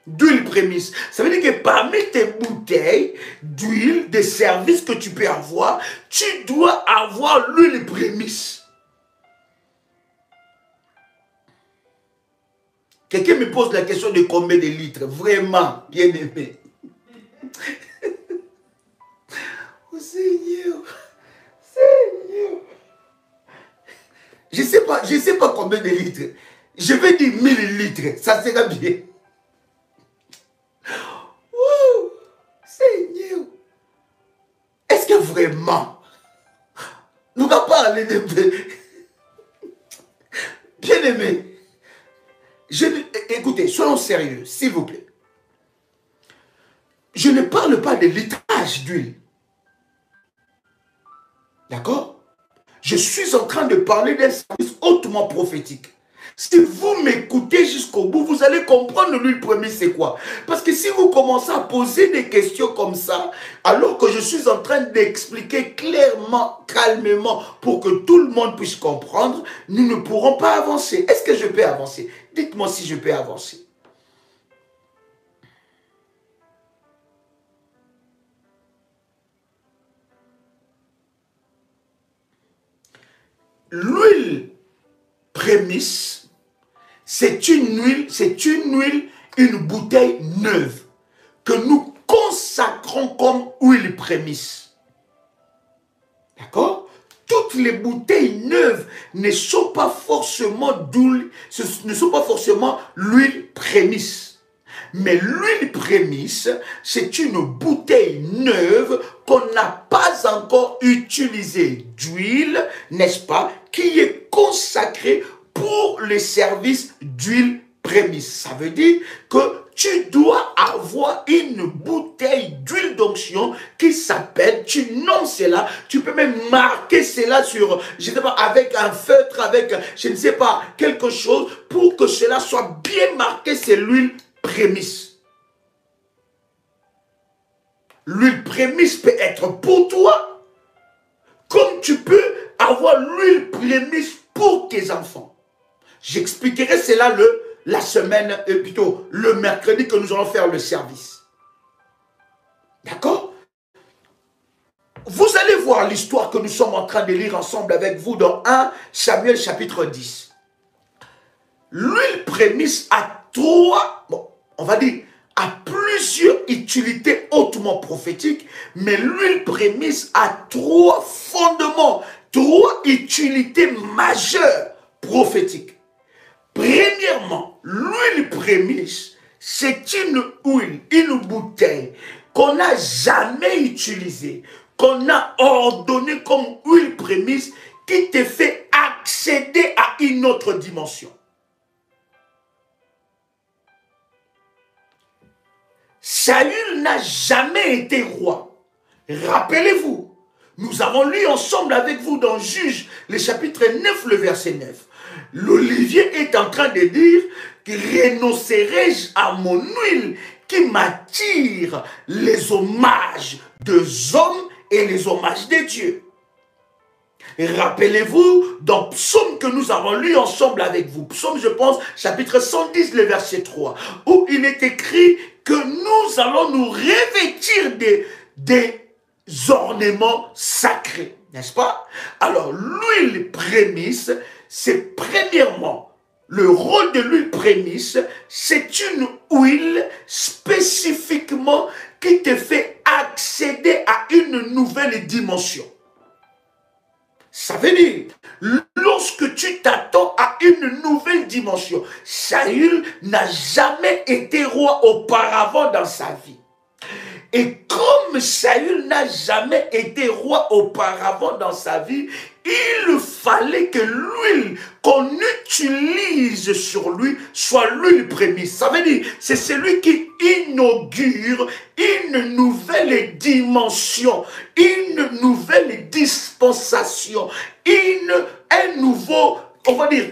d'huile prémisse. Ça veut dire que parmi tes bouteilles d'huile, des services que tu peux avoir, tu dois avoir l'huile prémisse. Quelqu'un me pose la question de combien de litres. Vraiment, bien aimé. Oh Seigneur, Seigneur. Je sais pas combien de litres. Je vais dire 1000 litres, ça sera bien. Oh, Seigneur. Est-ce que vraiment, nous allons parler de... Bien-aimé, écoutez, soyons sérieux, s'il vous plaît. Je ne parle pas de litrage d'huile. D'accord? Je suis en train de parler d'un service hautement prophétique. Si vous m'écoutez jusqu'au bout, vous allez comprendre l'huile prémisse c'est quoi. Parce que si vous commencez à poser des questions comme ça, alors que je suis en train d'expliquer clairement, calmement, pour que tout le monde puisse comprendre, nous ne pourrons pas avancer. Est-ce que je peux avancer? Dites-moi si je peux avancer. L'huile prémisse, c'est une huile, une bouteille neuve que nous consacrons comme huile prémisse. D'accord? Toutes les bouteilles neuves ne sont pas forcément d'huile, ne sont pas forcément l'huile prémisse. Mais l'huile prémisse, c'est une bouteille neuve qu'on n'a pas encore utilisée d'huile, n'est-ce pas, qui est consacrée pour le service d'huile prémisse. Ça veut dire que tu dois avoir une bouteille d'huile d'onction qui s'appelle, tu nommes cela, tu peux même marquer cela sur, je ne sais pas, avec un feutre, avec, je ne sais pas, quelque chose, pour que cela soit bien marqué, c'est l'huile prémisse. L'huile prémisse peut être pour toi, comme tu peux avoir l'huile prémisse pour tes enfants. J'expliquerai cela la semaine, plutôt le mercredi que nous allons faire le service. D'accord? Vous allez voir l'histoire que nous sommes en train de lire ensemble avec vous dans 1 Samuel chapitre 10. L'huile prémisse a plusieurs utilités hautement prophétiques, mais l'huile prémisse a 3 fondements, 3 utilités majeures prophétiques. Premièrement, l'huile prémisse, c'est une huile, une bouteille qu'on n'a jamais utilisée, qu'on a ordonnée comme huile prémisse qui te fait accéder à une autre dimension. Saül n'a jamais été roi. Rappelez-vous, nous avons lu ensemble avec vous dans Juge, le chapitre 9, le verset 9. L'Olivier est en train de dire que renoncerai-je à mon huile qui m'attire les hommages des hommes et les hommages des dieux. Rappelez-vous dans Psaume que nous avons lu ensemble avec vous, Psaume je pense chapitre 110 le verset 3, où il est écrit que nous allons nous revêtir des ornements sacrés, n'est-ce pas? Alors l'huile prémisse, c'est premièrement, le rôle de l'huile prémisse, c'est une huile spécifiquement qui te fait accéder à une nouvelle dimension. Ça veut dire, lorsque tu t'attends à une nouvelle dimension, Saül n'a jamais été roi auparavant dans sa vie. Et comme Saül n'a jamais été roi auparavant dans sa vie, il fallait que l'huile qu'on utilise sur lui soit l'huile prémisse. Ça veut dire, c'est celui qui inaugure une nouvelle dimension, une nouvelle dispensation, un nouveau, on va dire,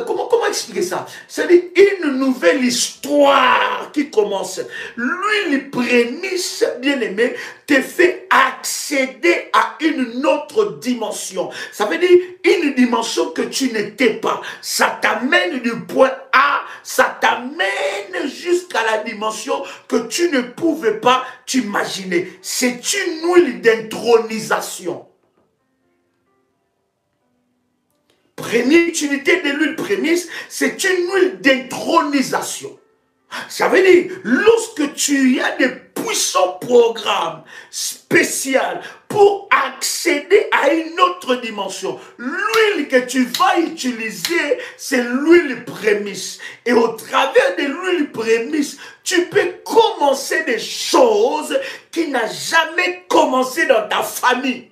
comment expliquer ça? C'est-à-dire une nouvelle histoire qui commence. L'huile prémisse, bien-aimé, te fait accéder à une autre dimension. Ça veut dire une dimension que tu n'étais pas. Ça t'amène du point A, ça t'amène jusqu'à la dimension que tu ne pouvais pas t'imaginer. C'est une huile d'intronisation. Première utilité de l'huile prémisse, c'est une huile d'intronisation. Ça veut dire, lorsque tu as des puissant programme spécial pour accéder à une autre dimension. L'huile que tu vas utiliser, c'est l'huile prémisse. Et au travers de l'huile prémisse, tu peux commencer des choses qui n'ont jamais commencé dans ta famille.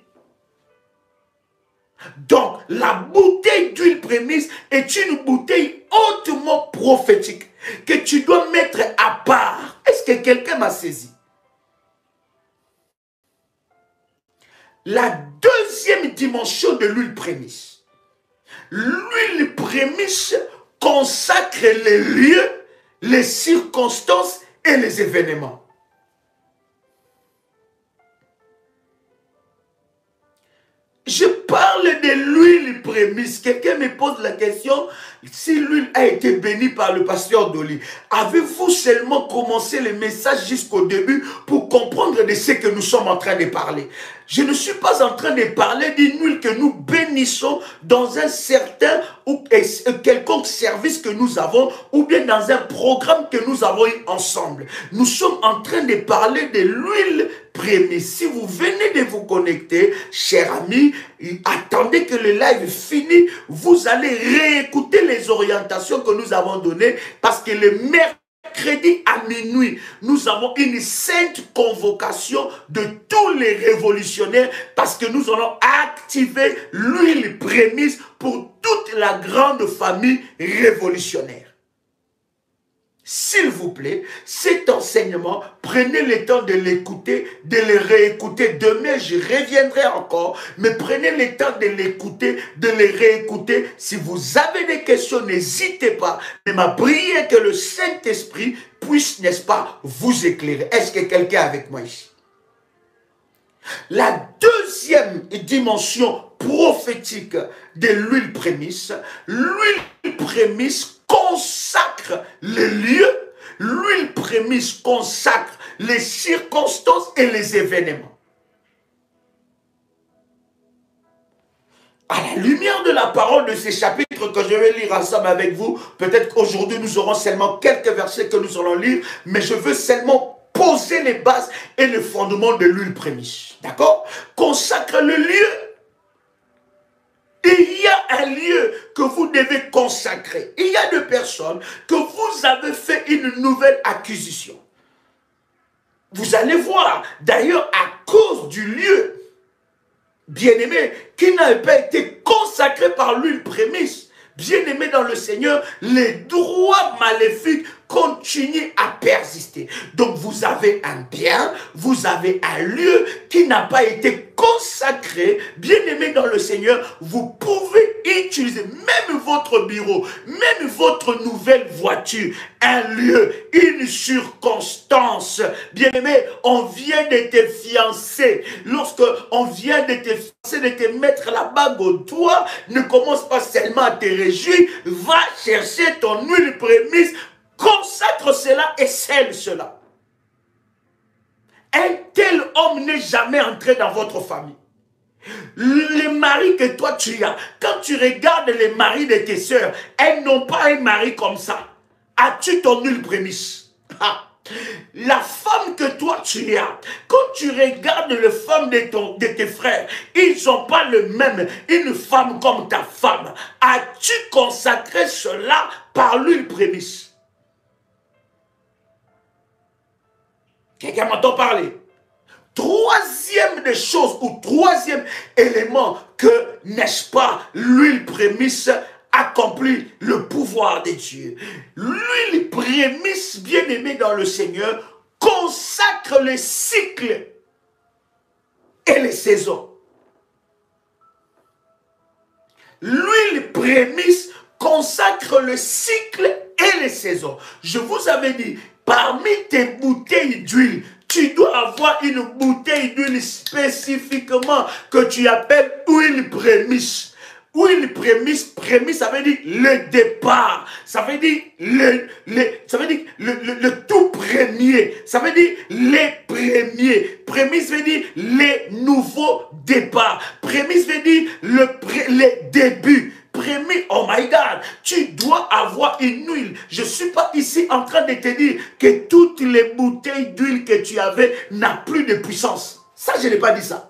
Donc, la bouteille d'huile prémisse est une bouteille hautement prophétique que tu dois mettre à part. Est-ce que quelqu'un m'a saisi? La deuxième dimension de l'huile prémisse. L'huile prémisse consacre les lieux, les circonstances et les événements. Je parle de l'huile prémisse. Quelqu'un me pose la question si l'huile a été bénie par le pasteur Dolly. Avez-vous seulement commencé le message jusqu'au début pour comprendre de ce que nous sommes en train de parler? Je ne suis pas en train de parler d'une huile que nous bénissons dans un certain ou quelconque service que nous avons ou bien dans un programme que nous avons eu ensemble. Nous sommes en train de parler de l'huile prémisse. Si vous venez de vous connecter, chers amis, attendez que le live finisse. Vous allez réécouter les orientations que nous avons données parce que le mercredi à minuit, nous avons une sainte convocation de tous les révolutionnaires parce que nous allons activer l'huile prémisse pour toute la grande famille révolutionnaire. S'il vous plaît, cet enseignement, prenez le temps de l'écouter, de le réécouter. Demain, je reviendrai encore, mais prenez le temps de l'écouter, de le réécouter. Si vous avez des questions, n'hésitez pas. Mais ma prière est que le Saint-Esprit puisse, n'est-ce pas, vous éclairer. Est-ce que quelqu'un est avec moi ici? La deuxième dimension prophétique de l'huile prémisse consacre les lieux, l'huile prémisse consacre les circonstances et les événements. À la lumière de la parole de ces chapitres que je vais lire ensemble avec vous, peut-être qu'aujourd'hui nous aurons seulement quelques versets que nous allons lire, mais je veux seulement poser les bases et les fondements de l'huile prémisse. D'accord? Consacre le lieu. Il y a un lieu que vous devez consacrer. Il y a des personnes que vous avez fait une nouvelle acquisition. Vous allez voir, d'ailleurs, à cause du lieu, bien-aimé, qui n'a pas été consacré par l'huile prémisse, bien-aimé dans le Seigneur, les droits maléfiques continuent à persister. Donc vous avez un bien, vous avez un lieu qui n'a pas été consacré, bien-aimé dans le Seigneur, vous pouvez utiliser même votre bureau, même votre nouvelle voiture, un lieu, une circonstance. Bien-aimé, on vient de te fiancer. Lorsque on vient de te fiancer, de te mettre la bague au doigt, ne commence pas seulement à te réjouir, va chercher ton huile prémisse, consacre cela et scelle cela. Un tel homme n'est jamais entré dans votre famille. Les maris que toi tu as, quand tu regardes les maris de tes sœurs, elles n'ont pas un mari comme ça. As-tu ton huile prémisse? La femme que toi tu as, quand tu regardes les femmes de tes frères, ils n'ont pas le même, une femme comme ta femme. As-tu consacré cela par l'huile prémisse? Quelqu'un m'entend parler? Troisième des choses, ou troisième élément que, n'est-ce pas, l'huile prémisse accomplit le pouvoir de Dieu. L'huile prémisse, bien-aimée dans le Seigneur, consacre les cycles et les saisons. L'huile prémisse consacre le cycle et les saisons. Je vous avais dit, parmi tes bouteilles d'huile, tu dois avoir une bouteille d'huile spécifiquement que tu appelles huile prémisse. Huile prémisse, prémisse, ça veut dire le départ. Ça veut dire le tout premier. Ça veut dire les premiers. Prémisse veut dire les nouveaux départs. Prémisse veut dire les débuts. prémices, oh my God, tu dois avoir une huile. Je ne suis pas ici en train de te dire que toutes les bouteilles d'huile que tu avais n'ont plus de puissance. Ça, je n'ai pas dit ça.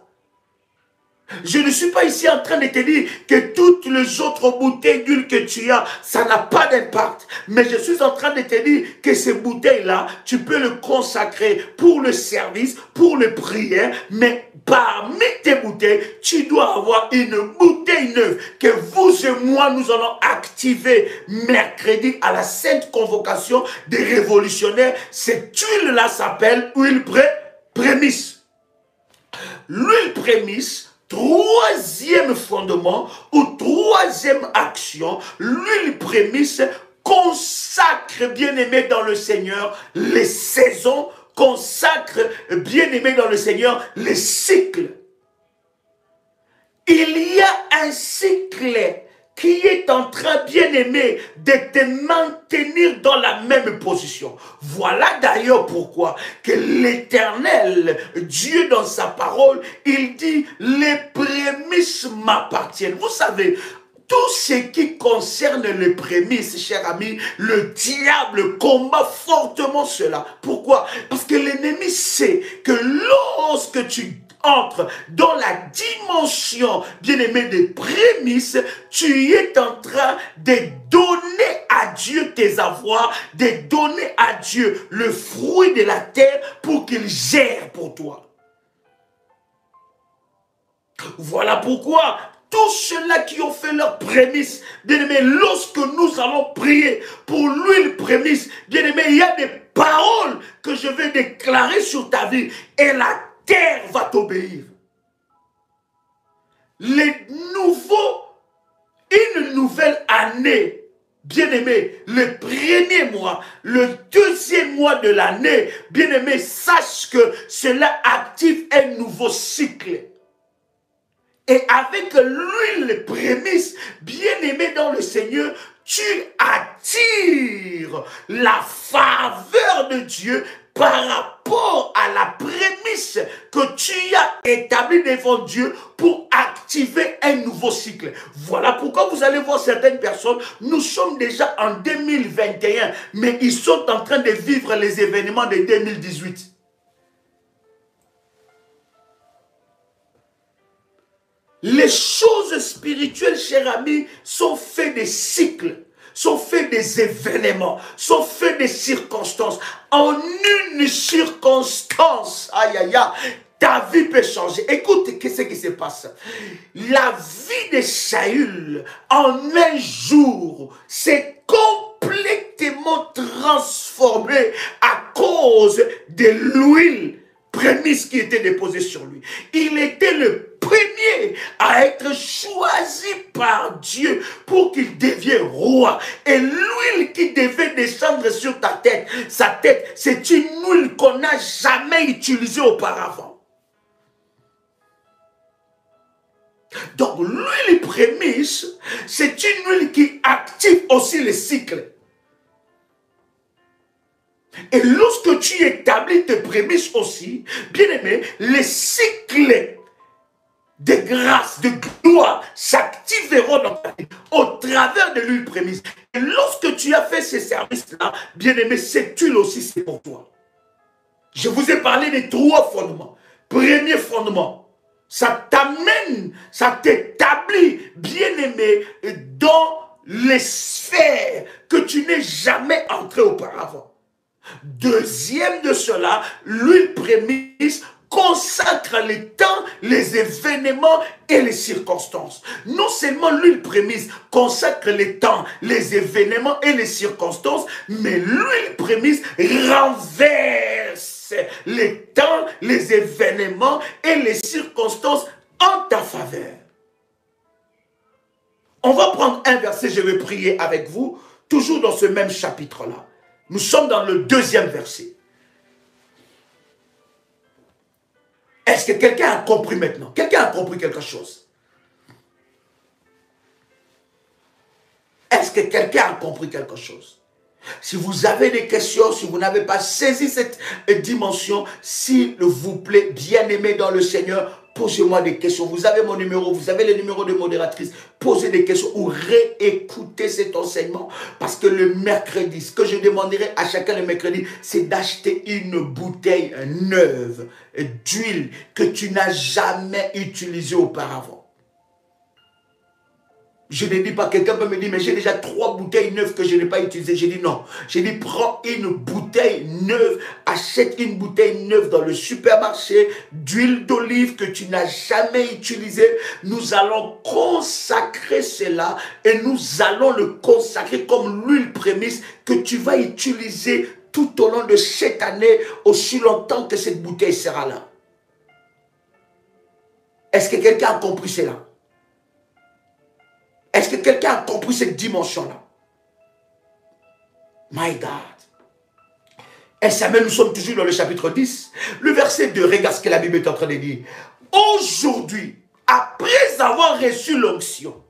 Je ne suis pas ici en train de te dire que toutes les autres bouteilles d'huile que tu as, ça n'a pas d'impact. Mais je suis en train de te dire que ces bouteilles-là, tu peux le consacrer pour le service, pour le prière. Mais parmi tes bouteilles, tu dois avoir une bouteille neuve que vous et moi, nous allons activer mercredi à la sainte convocation des révolutionnaires. Cette huile-là s'appelle huile prémisse. L'huile prémisse, troisième fondement ou troisième action, l'huile prémisse consacre, bien-aimé dans le Seigneur, les saisons, consacre, bien-aimé dans le Seigneur, les cycles. Il y a un cycle qui est en train, bien-aimé, de te maintenir dans la même position. Voilà d'ailleurs pourquoi que l'Éternel, Dieu dans sa parole, il dit, les prémices m'appartiennent. Vous savez, tout ce qui concerne les prémices, cher ami, le diable combat fortement cela. Pourquoi? Parce que l'ennemi sait que lorsque tu entre dans la dimension, bien-aimé, des prémices, tu es en train de donner à Dieu tes avoirs, de donner à Dieu le fruit de la terre pour qu'il gère pour toi. Voilà pourquoi tous ceux-là qui ont fait leurs prémices, bien-aimé, lorsque nous allons prier pour l'huile prémisse, bien-aimé, il y a des paroles que je vais déclarer sur ta vie et la terre va t'obéir. Une nouvelle année, bien-aimé, le premier mois, le deuxième mois de l'année, bien-aimé, sache que cela active un nouveau cycle. Et avec l'huile prémisse, bien-aimé dans le Seigneur, tu attires la faveur de Dieu par rapport à la prémisse que tu as établie devant Dieu pour activer un nouveau cycle. Voilà pourquoi vous allez voir certaines personnes, nous sommes déjà en 2021, mais ils sont en train de vivre les événements de 2018. Les choses spirituelles, chers amis, sont faites des cycles, sont faites des événements, sont faites des circonstances. En une circonstance, aïe aïe aïe, ta vie peut changer. Écoute, qu'est-ce qui se passe? La vie de Saül, en un jour, s'est complètement transformée à cause de l'huile prémisse qui était déposée sur lui. Il était le premier à être choisi par Dieu pour qu'il devienne roi. Et l'huile qui devait descendre sur ta tête, sa tête, c'est une huile qu'on n'a jamais utilisée auparavant. Donc l'huile prémisse, c'est une huile qui active aussi les cycles. Et lorsque tu établis tes prémices aussi, bien aimé, les cycles de grâce, de gloire s'activeront dans ta vie au travers de l'huile prémisse. Et lorsque tu as fait ces services-là, bien aimé, cette huile aussi c'est pour toi. Je vous ai parlé des trois fondements. Premier fondement, ça t'amène, ça t'établit, bien aimé, dans les sphères que tu n'es jamais entré auparavant. Deuxième de cela, l'huile prémisse consacre les temps, les événements et les circonstances. Non seulement l'huile prémisse consacre les temps, les événements et les circonstances, mais l'huile prémisse renverse les temps, les événements et les circonstances en ta faveur. On va prendre un verset, je vais prier avec vous, toujours dans ce même chapitre-là. Nous sommes dans le deuxième verset. Est-ce que quelqu'un a compris maintenant? Quelqu'un a compris quelque chose? Est-ce que quelqu'un a compris quelque chose? Si vous avez des questions, si vous n'avez pas saisi cette dimension, s'il vous plaît, bien-aimé dans le Seigneur, posez-moi des questions. Vous avez mon numéro, vous avez le numéro de modératrice. Posez des questions ou réécoutez cet enseignement. Parce que le mercredi, ce que je demanderai à chacun le mercredi, c'est d'acheter une bouteille neuve d'huile que tu n'as jamais utilisée auparavant. Je ne dis pas, quelqu'un peut me dire, mais j'ai déjà 3 bouteilles neuves que je n'ai pas utilisées. J'ai dit non. J'ai dit, prends une bouteille neuve, achète une bouteille neuve dans le supermarché d'huile d'olive que tu n'as jamais utilisée. Nous allons consacrer cela et nous allons le consacrer comme l'huile prémisse que tu vas utiliser tout au long de cette année, aussi longtemps que cette bouteille sera là. Est-ce que quelqu'un a compris cela? Est-ce que quelqu'un a compris cette dimension-là? My God. Et Samuel, nous sommes toujours dans le chapitre 10. Le verset 2, regarde ce que la Bible est en train de dire. Aujourd'hui, après avoir reçu l'onction,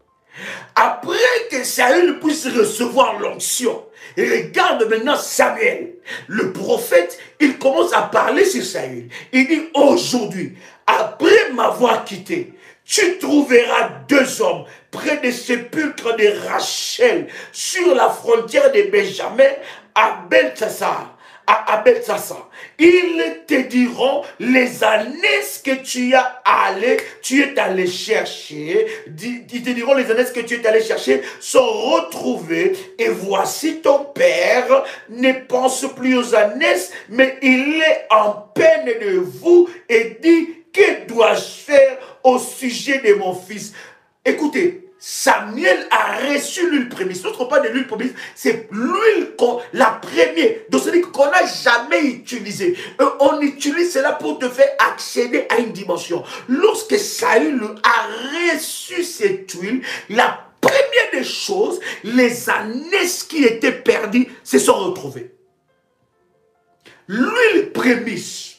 après que Saül puisse recevoir l'onction, regarde maintenant Samuel, le prophète, il commence à parler sur Saül. Il dit, aujourd'hui, après m'avoir quitté, tu trouveras 2 hommes près des sépulcres de Rachel, sur la frontière de Benjamin, à Beltsassar. Ils te diront les années que tu es allé chercher. Ils te diront les années que tu es allé chercher sont retrouvées. Et voici ton père ne pense plus aux années, mais il est en peine de vous et dit, que dois-je faire au sujet de mon fils? Écoutez, Samuel a reçu l'huile prémisse. Notre pas de l'huile prémisse, c'est l'huile, la première. Donc c'est qu'on n'a jamais utilisé. On utilise cela pour te faire accéder à une dimension. Lorsque Saül a reçu cette huile, la première des choses, les années qui étaient perdues se sont retrouvées. L'huile prémisse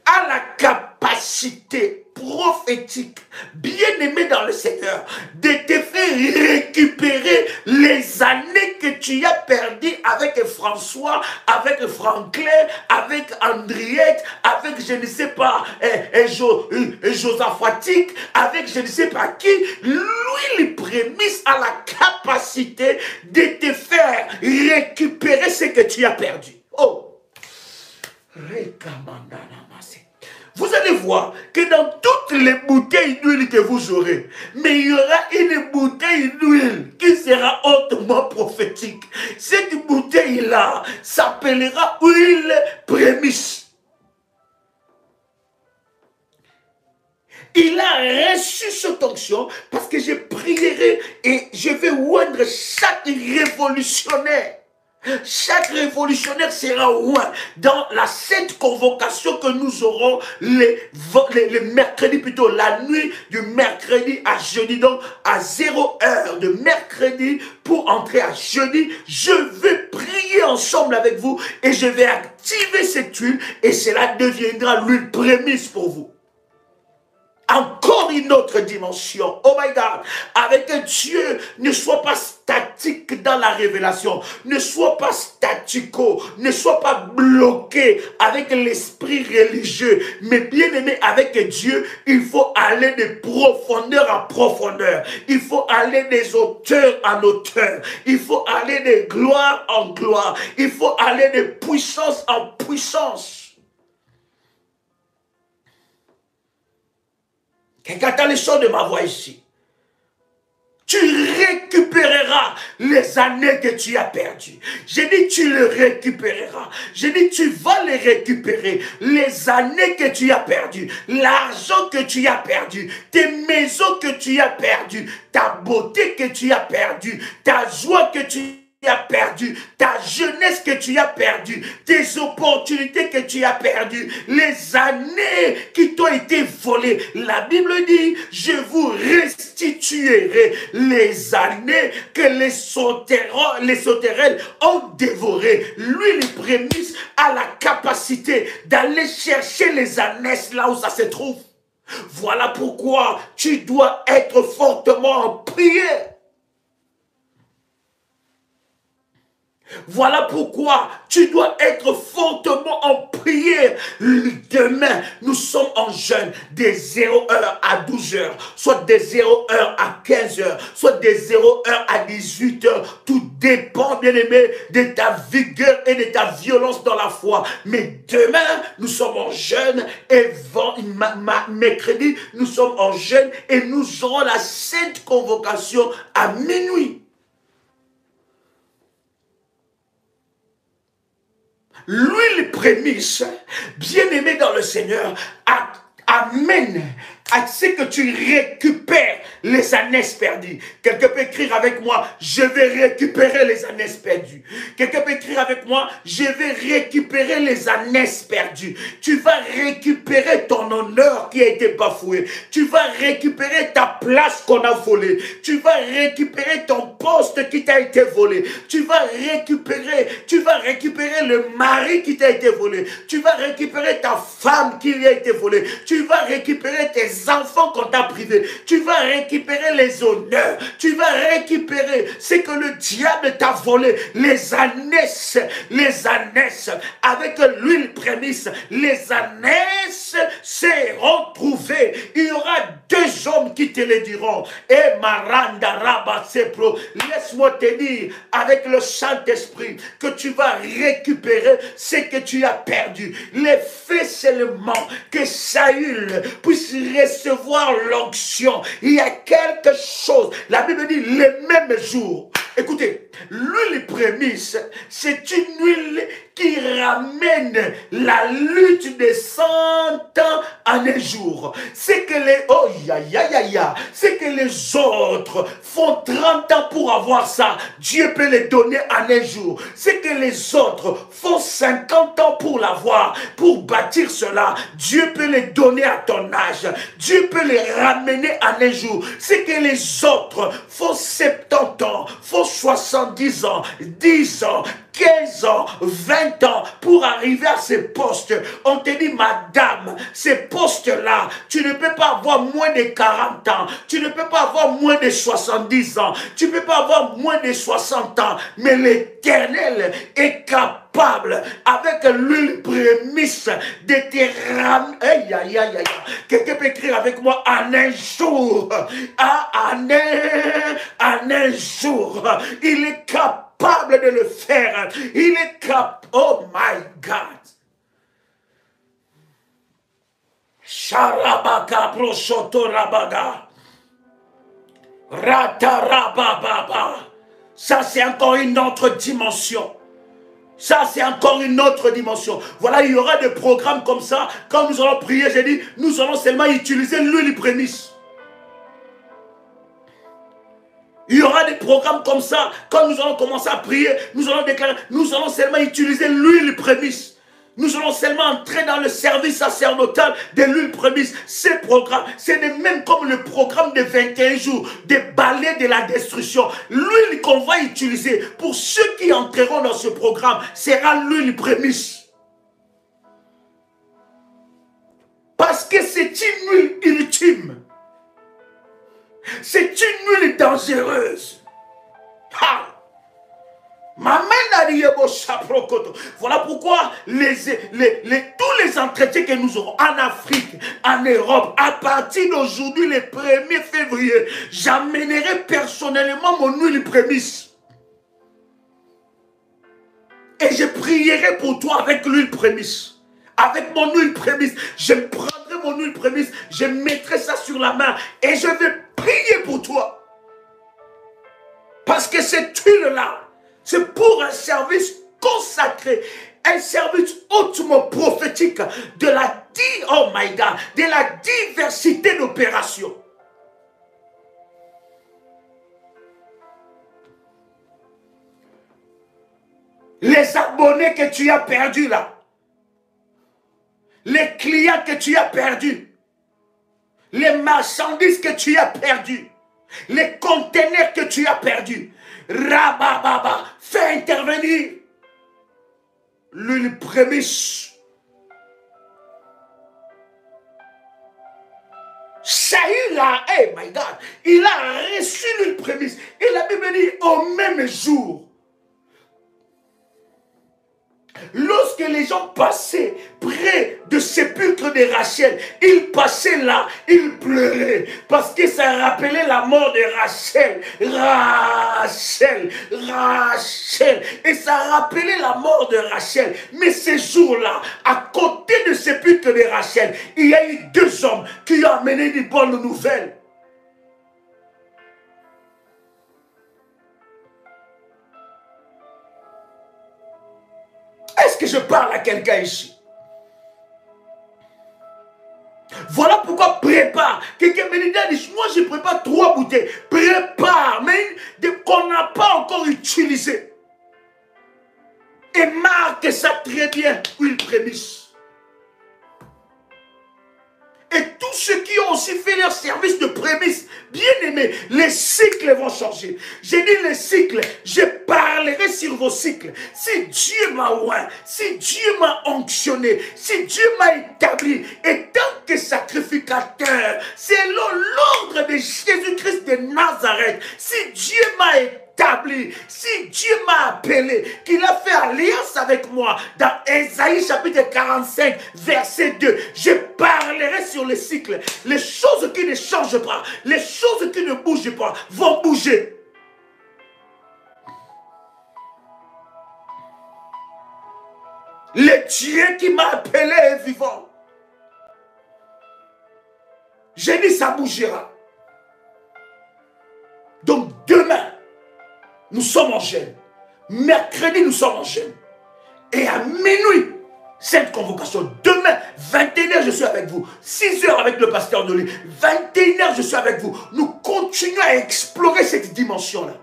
a la capacité prophétique, bien aimé dans le Seigneur, de te faire récupérer les années que tu as perdues avec François, avec Franklin, avec Andriette, avec je ne sais pas, Josaphatique, avec je ne sais pas qui. L'huile prémisse a la capacité de te faire récupérer ce que tu as perdu. Oh! Vous allez voir que dans toutes les bouteilles d'huile que vous aurez, mais il y aura une bouteille d'huile qui sera hautement prophétique. Cette bouteille-là s'appellera huile prémisse. Il a reçu cette onction parce que je prierai et je vais oindre chaque révolutionnaire. Chaque révolutionnaire sera oint dans la sainte convocation que nous aurons les mercredis, plutôt la nuit du mercredi à jeudi, donc à 0 heure de mercredi pour entrer à jeudi. Je vais prier ensemble avec vous et je vais activer cette huile et cela deviendra l'huile prémisse pour vous. Encore une autre dimension. Oh my God. Avec Dieu, ne sois pas statique dans la révélation. Ne sois pas statico. Ne sois pas bloqué avec l'esprit religieux. Mais bien aimé, avec Dieu, il faut aller de profondeur en profondeur. Il faut aller des hauteurs en hauteur. Il faut aller de gloire en gloire. Il faut aller de puissance en puissance. Quelqu'un entend le son de ma voix ici. Tu récupéreras les années que tu as perdues. J'ai dit tu les récupéreras. J'ai dit tu vas les récupérer. Les années que tu as perdues. L'argent que tu as perdu. Tes maisons que tu as perdues. Ta beauté que tu as perdue. Ta joie que tu as perdu, ta jeunesse que tu as perdue, tes opportunités que tu as perdues, les années qui t'ont été volées. La Bible dit, je vous restituerai les années que les sauterelles ont dévorées. L'huile prémisse a la capacité d'aller chercher les années là où ça se trouve. Voilà pourquoi tu dois être fortement en prière. Voilà pourquoi tu dois être fortement en prière. Demain, nous sommes en jeûne des 0h à 12h, soit des 0h à 15h, soit des 0h à 18h. Tout dépend, bien-aimé, de ta vigueur et de ta violence dans la foi. Mais demain, nous sommes en jeûne et mercredi, nous sommes en jeûne et nous aurons la sainte convocation à minuit. L'huile prémisse, bien-aimé dans le Seigneur, amène à ce que tu récupères les années perdues. Quelqu'un peut écrire avec moi, je vais récupérer les années perdues. Quelqu'un peut écrire avec moi, je vais récupérer les années perdues. Tu vas récupérer ton honneur qui a été bafoué. Tu vas récupérer ta place qu'on a volée. Tu vas récupérer ton poste qui t'a été volé. Tu vas récupérer le mari qui t'a été volé. Tu vas récupérer ta femme qui lui a été volée. Tu vas récupérer tes enfants qu'on t'a privé. Tu vas récupérer les honneurs. Tu vas récupérer ce que le diable t'a volé. Les années avec l'huile prémisse. Les années seront trouvées. Il y aura deux hommes qui te le diront. Et Maranda Rabba Sepro, laisse-moi te dire avec le Saint-Esprit que tu vas récupérer ce que tu as perdu. Les faits seulement que Saül puisse recevoir l'onction. Il y a quelque chose. La Bible dit le même jour. Écoutez, l'huile prémisse, c'est une huile qui ramène la lutte de 100 ans en un jour. C'est que c'est que les autres font 30 ans pour avoir ça. Dieu peut les donner en un jour. C'est que les autres font 50 ans pour l'avoir, pour bâtir cela. Dieu peut les donner à ton âge. Dieu peut les ramener en un jour. C'est que les autres font 70 ans, font 70 ans, 10 ans, 15 ans, 20 ans pour arriver à ces postes. On te dit, madame, ces postes-là, tu ne peux pas avoir moins de 40 ans. Tu ne peux pas avoir moins de 70 ans. Tu ne peux pas avoir moins de 60 ans. Mais l'Éternel est capable, avec l'huile prémisse, de te ramener. Aïe, aïe, aïe, aïe. Quelqu'un peut écrire avec moi en un jour. En un jour. Il est capable de le faire. Il est capable. Oh my God. Sharabaka proshoto rabaga. Ratarabababa. Ça, c'est encore une autre dimension. Ça, c'est encore une autre dimension. Voilà, il y aura des programmes comme ça. Quand nous allons prier, j'ai dit, nous allons seulement utiliser l'huile prémisse. Il y aura des programmes comme ça. Quand nous allons commencer à prier, nous allons déclarer, nous allons seulement utiliser l'huile prémisse. Nous allons seulement entrer dans le service sacerdotal de l'huile prémisse. Ces programmes, c'est même comme le programme de 21 jours, des balais de la destruction. L'huile qu'on va utiliser pour ceux qui entreront dans ce programme sera l'huile prémisse. Parce que c'est une huile ultime. C'est une huile dangereuse. Ha! Voilà pourquoi tous les entretiens que nous aurons en Afrique, en Europe, à partir d'aujourd'hui, le 1er février, j'amènerai personnellement mon huile prémisse. Et je prierai pour toi avec l'huile prémisse. Avec mon huile prémisse, je prendrai mon huile prémisse, je mettrai ça sur la main et je vais prier pour toi. Parce que cette huile-là, c'est pour un service consacré, un service hautement prophétique de la diversité d'opérations. Les abonnés que tu as perdus là, les clients que tu as perdus, les marchandises que tu as perdues, les conteneurs que tu as perdus, Rabababa, fais intervenir l'huile prémisse. Saül a, oh my God, il a reçu l'huile prémisse. Et la Bible dit au même jour, Lorsque les gens passaient près du sépulcre de Rachel, ils passaient là, ils pleuraient parce que ça rappelait la mort de Rachel. Rachel, Rachel. Et ça rappelait la mort de Rachel. Mais ces jours-là, à côté du sépulcre de Rachel, il y a eu 2 hommes qui ont amené des bonnes nouvelles. Est-ce que je parle à quelqu'un ici? Voilà pourquoi prépare. Quelqu'un me dit, moi je prépare 3 bouteilles. Prépare, mais qu'on n'a pas encore utilisé. Et marque ça très bien, huile prémisse. Et tous ceux qui ont aussi fait leur service de prémisse, bien aimés, les cycles vont changer. J'ai dit les cycles, je parlerai sur vos cycles. Si Dieu m'a oint, si Dieu m'a onctionné, si Dieu m'a établi, et tant que sacrificateur, selon l'ordre de Jésus-Christ de Nazareth, si Dieu m'a établi, si Dieu m'a appelé, qu'il a fait alliance avec moi, dans Ésaïe chapitre 45, verset 2, je parlerai sur les cycles. Les choses qui ne changent pas, les choses qui ne bougent pas, vont bouger. Le Dieu qui m'a appelé est vivant. J'ai dit ça bougera. Donc demain, nous sommes en jeûne. Mercredi, nous sommes en jeûne. Et à minuit, cette convocation. Demain, 21h, je suis avec vous. 6h avec le pasteur Noli. 21h, je suis avec vous. Nous continuons à explorer cette dimension-là.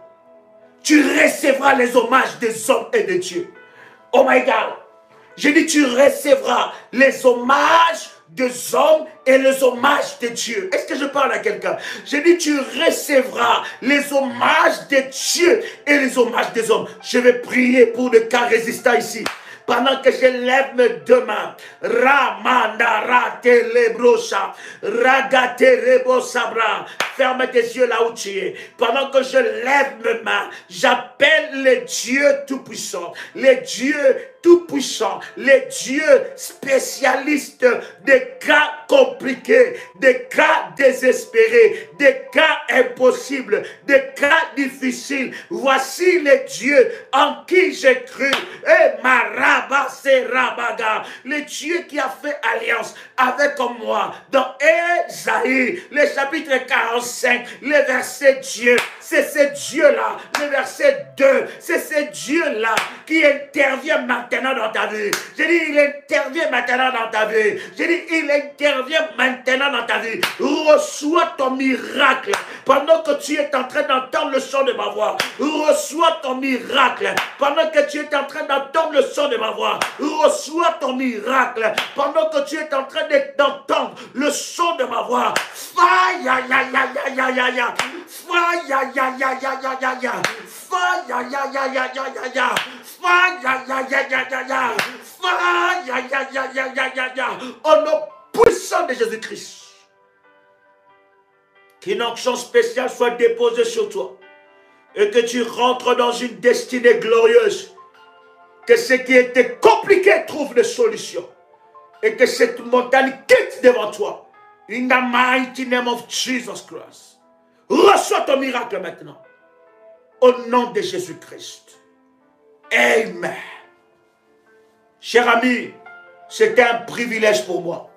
Tu recevras les hommages des hommes et de Dieu. Oh my God. J'ai dit, tu recevras les hommages des hommes et les hommages de Dieu. Est-ce que je parle à quelqu'un? J'ai dit, tu recevras les hommages de Dieu et les hommages des hommes. Je vais prier pour le cas résistant ici. Pendant que je lève mes 2 mains, Ramanda Lebrocha, Ragate Rebo Sabra, ferme tes yeux là où tu es. Pendant que je lève mes mains, j'appelle les dieux tout-puissants, les dieux tout-puissants, les dieux spécialistes des cas compliqués, des cas désespérés, des cas impossibles, des cas difficiles. Voici les dieux en qui j'ai cru. Et Maraba Serabaga, le Dieu qui a fait alliance avec moi dans Ésaïe, le chapitre 45, le verset Dieu. C'est ce Dieu-là, le verset 2, c'est ce Dieu-là qui intervient maintenant dans ta vie. J'ai dit, il intervient maintenant dans ta vie. J'ai dit, il intervient maintenant dans ta vie. Reçois ton miracle. Pendant que tu es en train d'entendre le son de ma voix, reçois ton miracle. Pendant que tu es en train d'entendre le son de ma voix, reçois ton miracle. Pendant que tu es en train d'entendre le son de ma voix, faille, ya, ya, ya, ya, ya, ya, faille, ya, ya, ya, ya, ya, ya, ya, faille, ya, ya, ya, ya, ya, ya, ya, faille, ya, ya, ya, ya, ya, ya, faille, ya, ya, ya, ya, ya, ya, ya, au nom puissant de Jésus-Christ. Qu'une onction spéciale soit déposée sur toi et que tu rentres dans une destinée glorieuse. Que ce qui était compliqué trouve des solutions. Et que cette montagne quitte devant toi. In the mighty name of Jesus Christ. Reçois ton miracle maintenant. Au nom de Jésus-Christ. Amen. Cher ami, c'était un privilège pour moi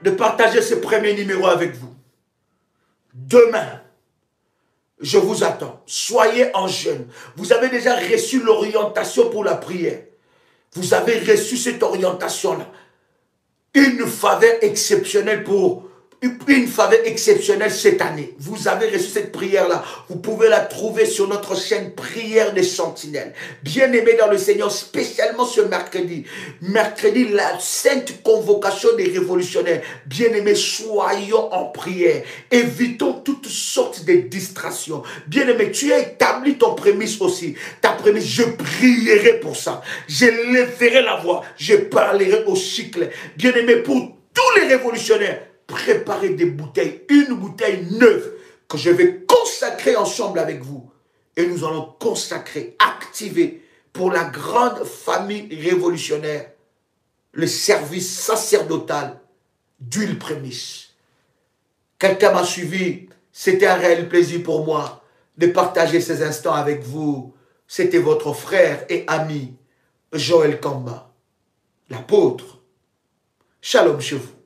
de partager ce premier numéro avec vous. Demain, je vous attends. Soyez en jeûne. Vous avez déjà reçu l'orientation pour la prière. Vous avez reçu cette orientation-là. Une faveur exceptionnelle cette année. Vous avez reçu cette prière-là. Vous pouvez la trouver sur notre chaîne Prière des Sentinelles. Bien aimé dans le Seigneur, spécialement ce mercredi. Mercredi, la sainte convocation des révolutionnaires. Bien aimé, soyons en prière. Évitons toutes sortes de distractions. Bien aimé, tu as établi ton prémisse aussi. Ta prémisse, je prierai pour ça. Je lèverai la voix. Je parlerai au cycle. Bien aimé, pour tous les révolutionnaires, préparez des bouteilles, une bouteille neuve que je vais consacrer ensemble avec vous. Et nous allons consacrer, activer pour la grande famille révolutionnaire, le service sacerdotal d'huile prémisse. Quelqu'un m'a suivi, c'était un réel plaisir pour moi de partager ces instants avec vous. C'était votre frère et ami, Joël Kamba, l'apôtre. Shalom chez vous.